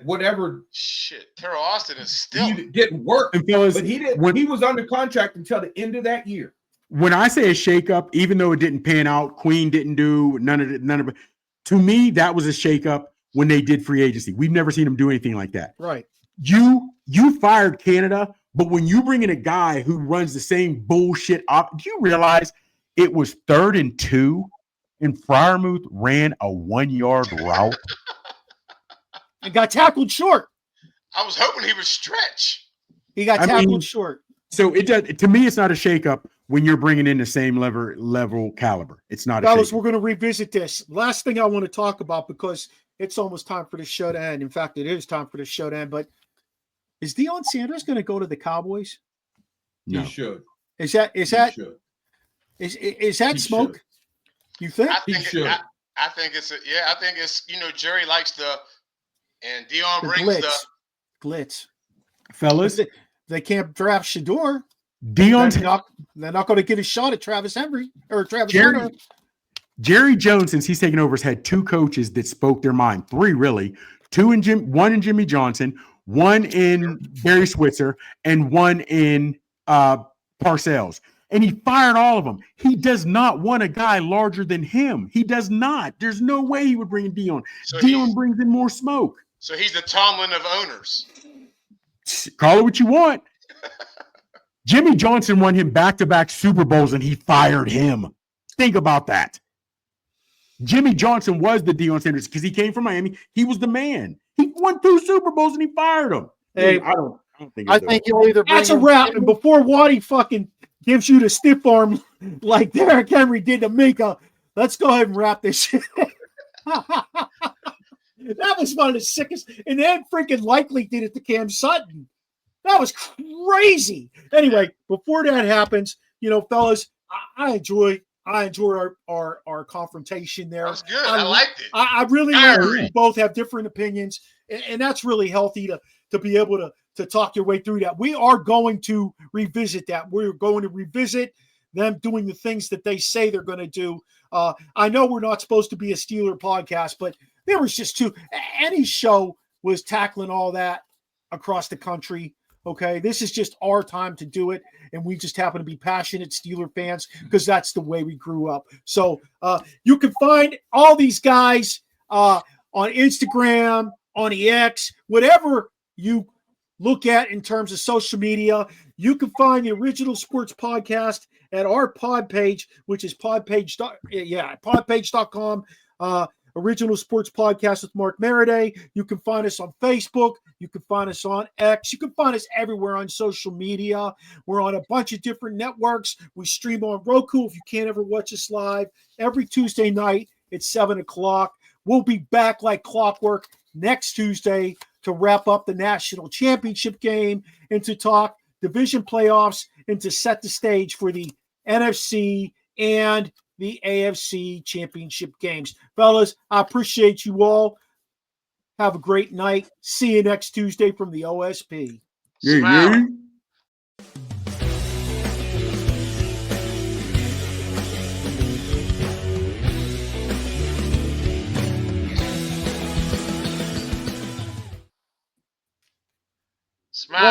whatever. Shit, Terrell Austin is still getting work. Fellas, but he didn't. He was under contract until the end of that year. When I say a shakeup, even though it didn't pan out, Queen didn't do none of it. To me, that was a shakeup when they did free agency. We've never seen them do anything like that. Right. You fired Canada, but when you bring in a guy who runs the same bullshit up, do you realize it was 3rd and 2 and Freiermuth ran a 1-yard route and got tackled short? I was hoping he would stretch. He got tackled short. So it does. To me, it's not a shakeup when you're bringing in the same level caliber. It's not. Fellas, we're going to revisit this. Last thing I want to talk about because it's almost time for the show to end. In fact, it is time for the show to end. But is Deion Sanders going to go to the Cowboys? No. He should. Is that smoke? Should. You think? I think it's Jerry likes and Deion brings the glitz. Fellas, they can't draft Shador. They're not going to get a shot at Travis Henry or Travis Hunter. Jerry Jones, since he's taken over, has had 2 coaches that spoke their mind. 3 really. 1 in Jimmy Johnson, one in Barry Switzer, and one in Parcells. And he fired all of them. He does not want a guy larger than him. He does not. There's no way he would bring in Dion. So Dion brings in more smoke. So he's the Tomlin of owners. Call it what you want. Jimmy Johnson won him back-to-back Super Bowls, and he fired him. Think about that. Jimmy Johnson was the Deion Sanders because he came from Miami. He was the man. He won 2 Super Bowls, and he fired him. Hey, I don't think. I think you'll either bring that's a in wrap. Jimmy- And before Waddy fucking gives you the stiff arm like Derrick Henry did to Mika, let's go ahead and wrap this shit. That was one of the sickest. And then freaking Likely did it to Cam Sutton. That was crazy. Anyway, before that happens, fellas, I enjoy our confrontation there. That was good. I liked it. I really like that we both have different opinions, and that's really healthy to be able to talk your way through that. We are going to revisit that. We're going to revisit them doing the things that they say they're going to do. I know we're not supposed to be a Steeler podcast, but there was just any show was tackling all that across the country. Okay, this is just our time to do it, and we just happen to be passionate Steeler fans because that's the way we grew up. So you can find all these guys on Instagram, on the X, whatever you look at in terms of social media. You can find the Original Sports Podcast at our pod page, which is podpage.com. Original Sports Podcast with Mark Maradei. You can find us on Facebook. You can find us on X. You can find us everywhere on social media. We're on a bunch of different networks. We stream on Roku if you can't ever watch us live every Tuesday night at 7 o'clock. We'll be back like clockwork next Tuesday to wrap up the national championship game and to talk division playoffs and to set the stage for the NFC and the AFC championship games. Fellas, I appreciate you all. Have a great night. See you next Tuesday from the OSP. Smile. Smile.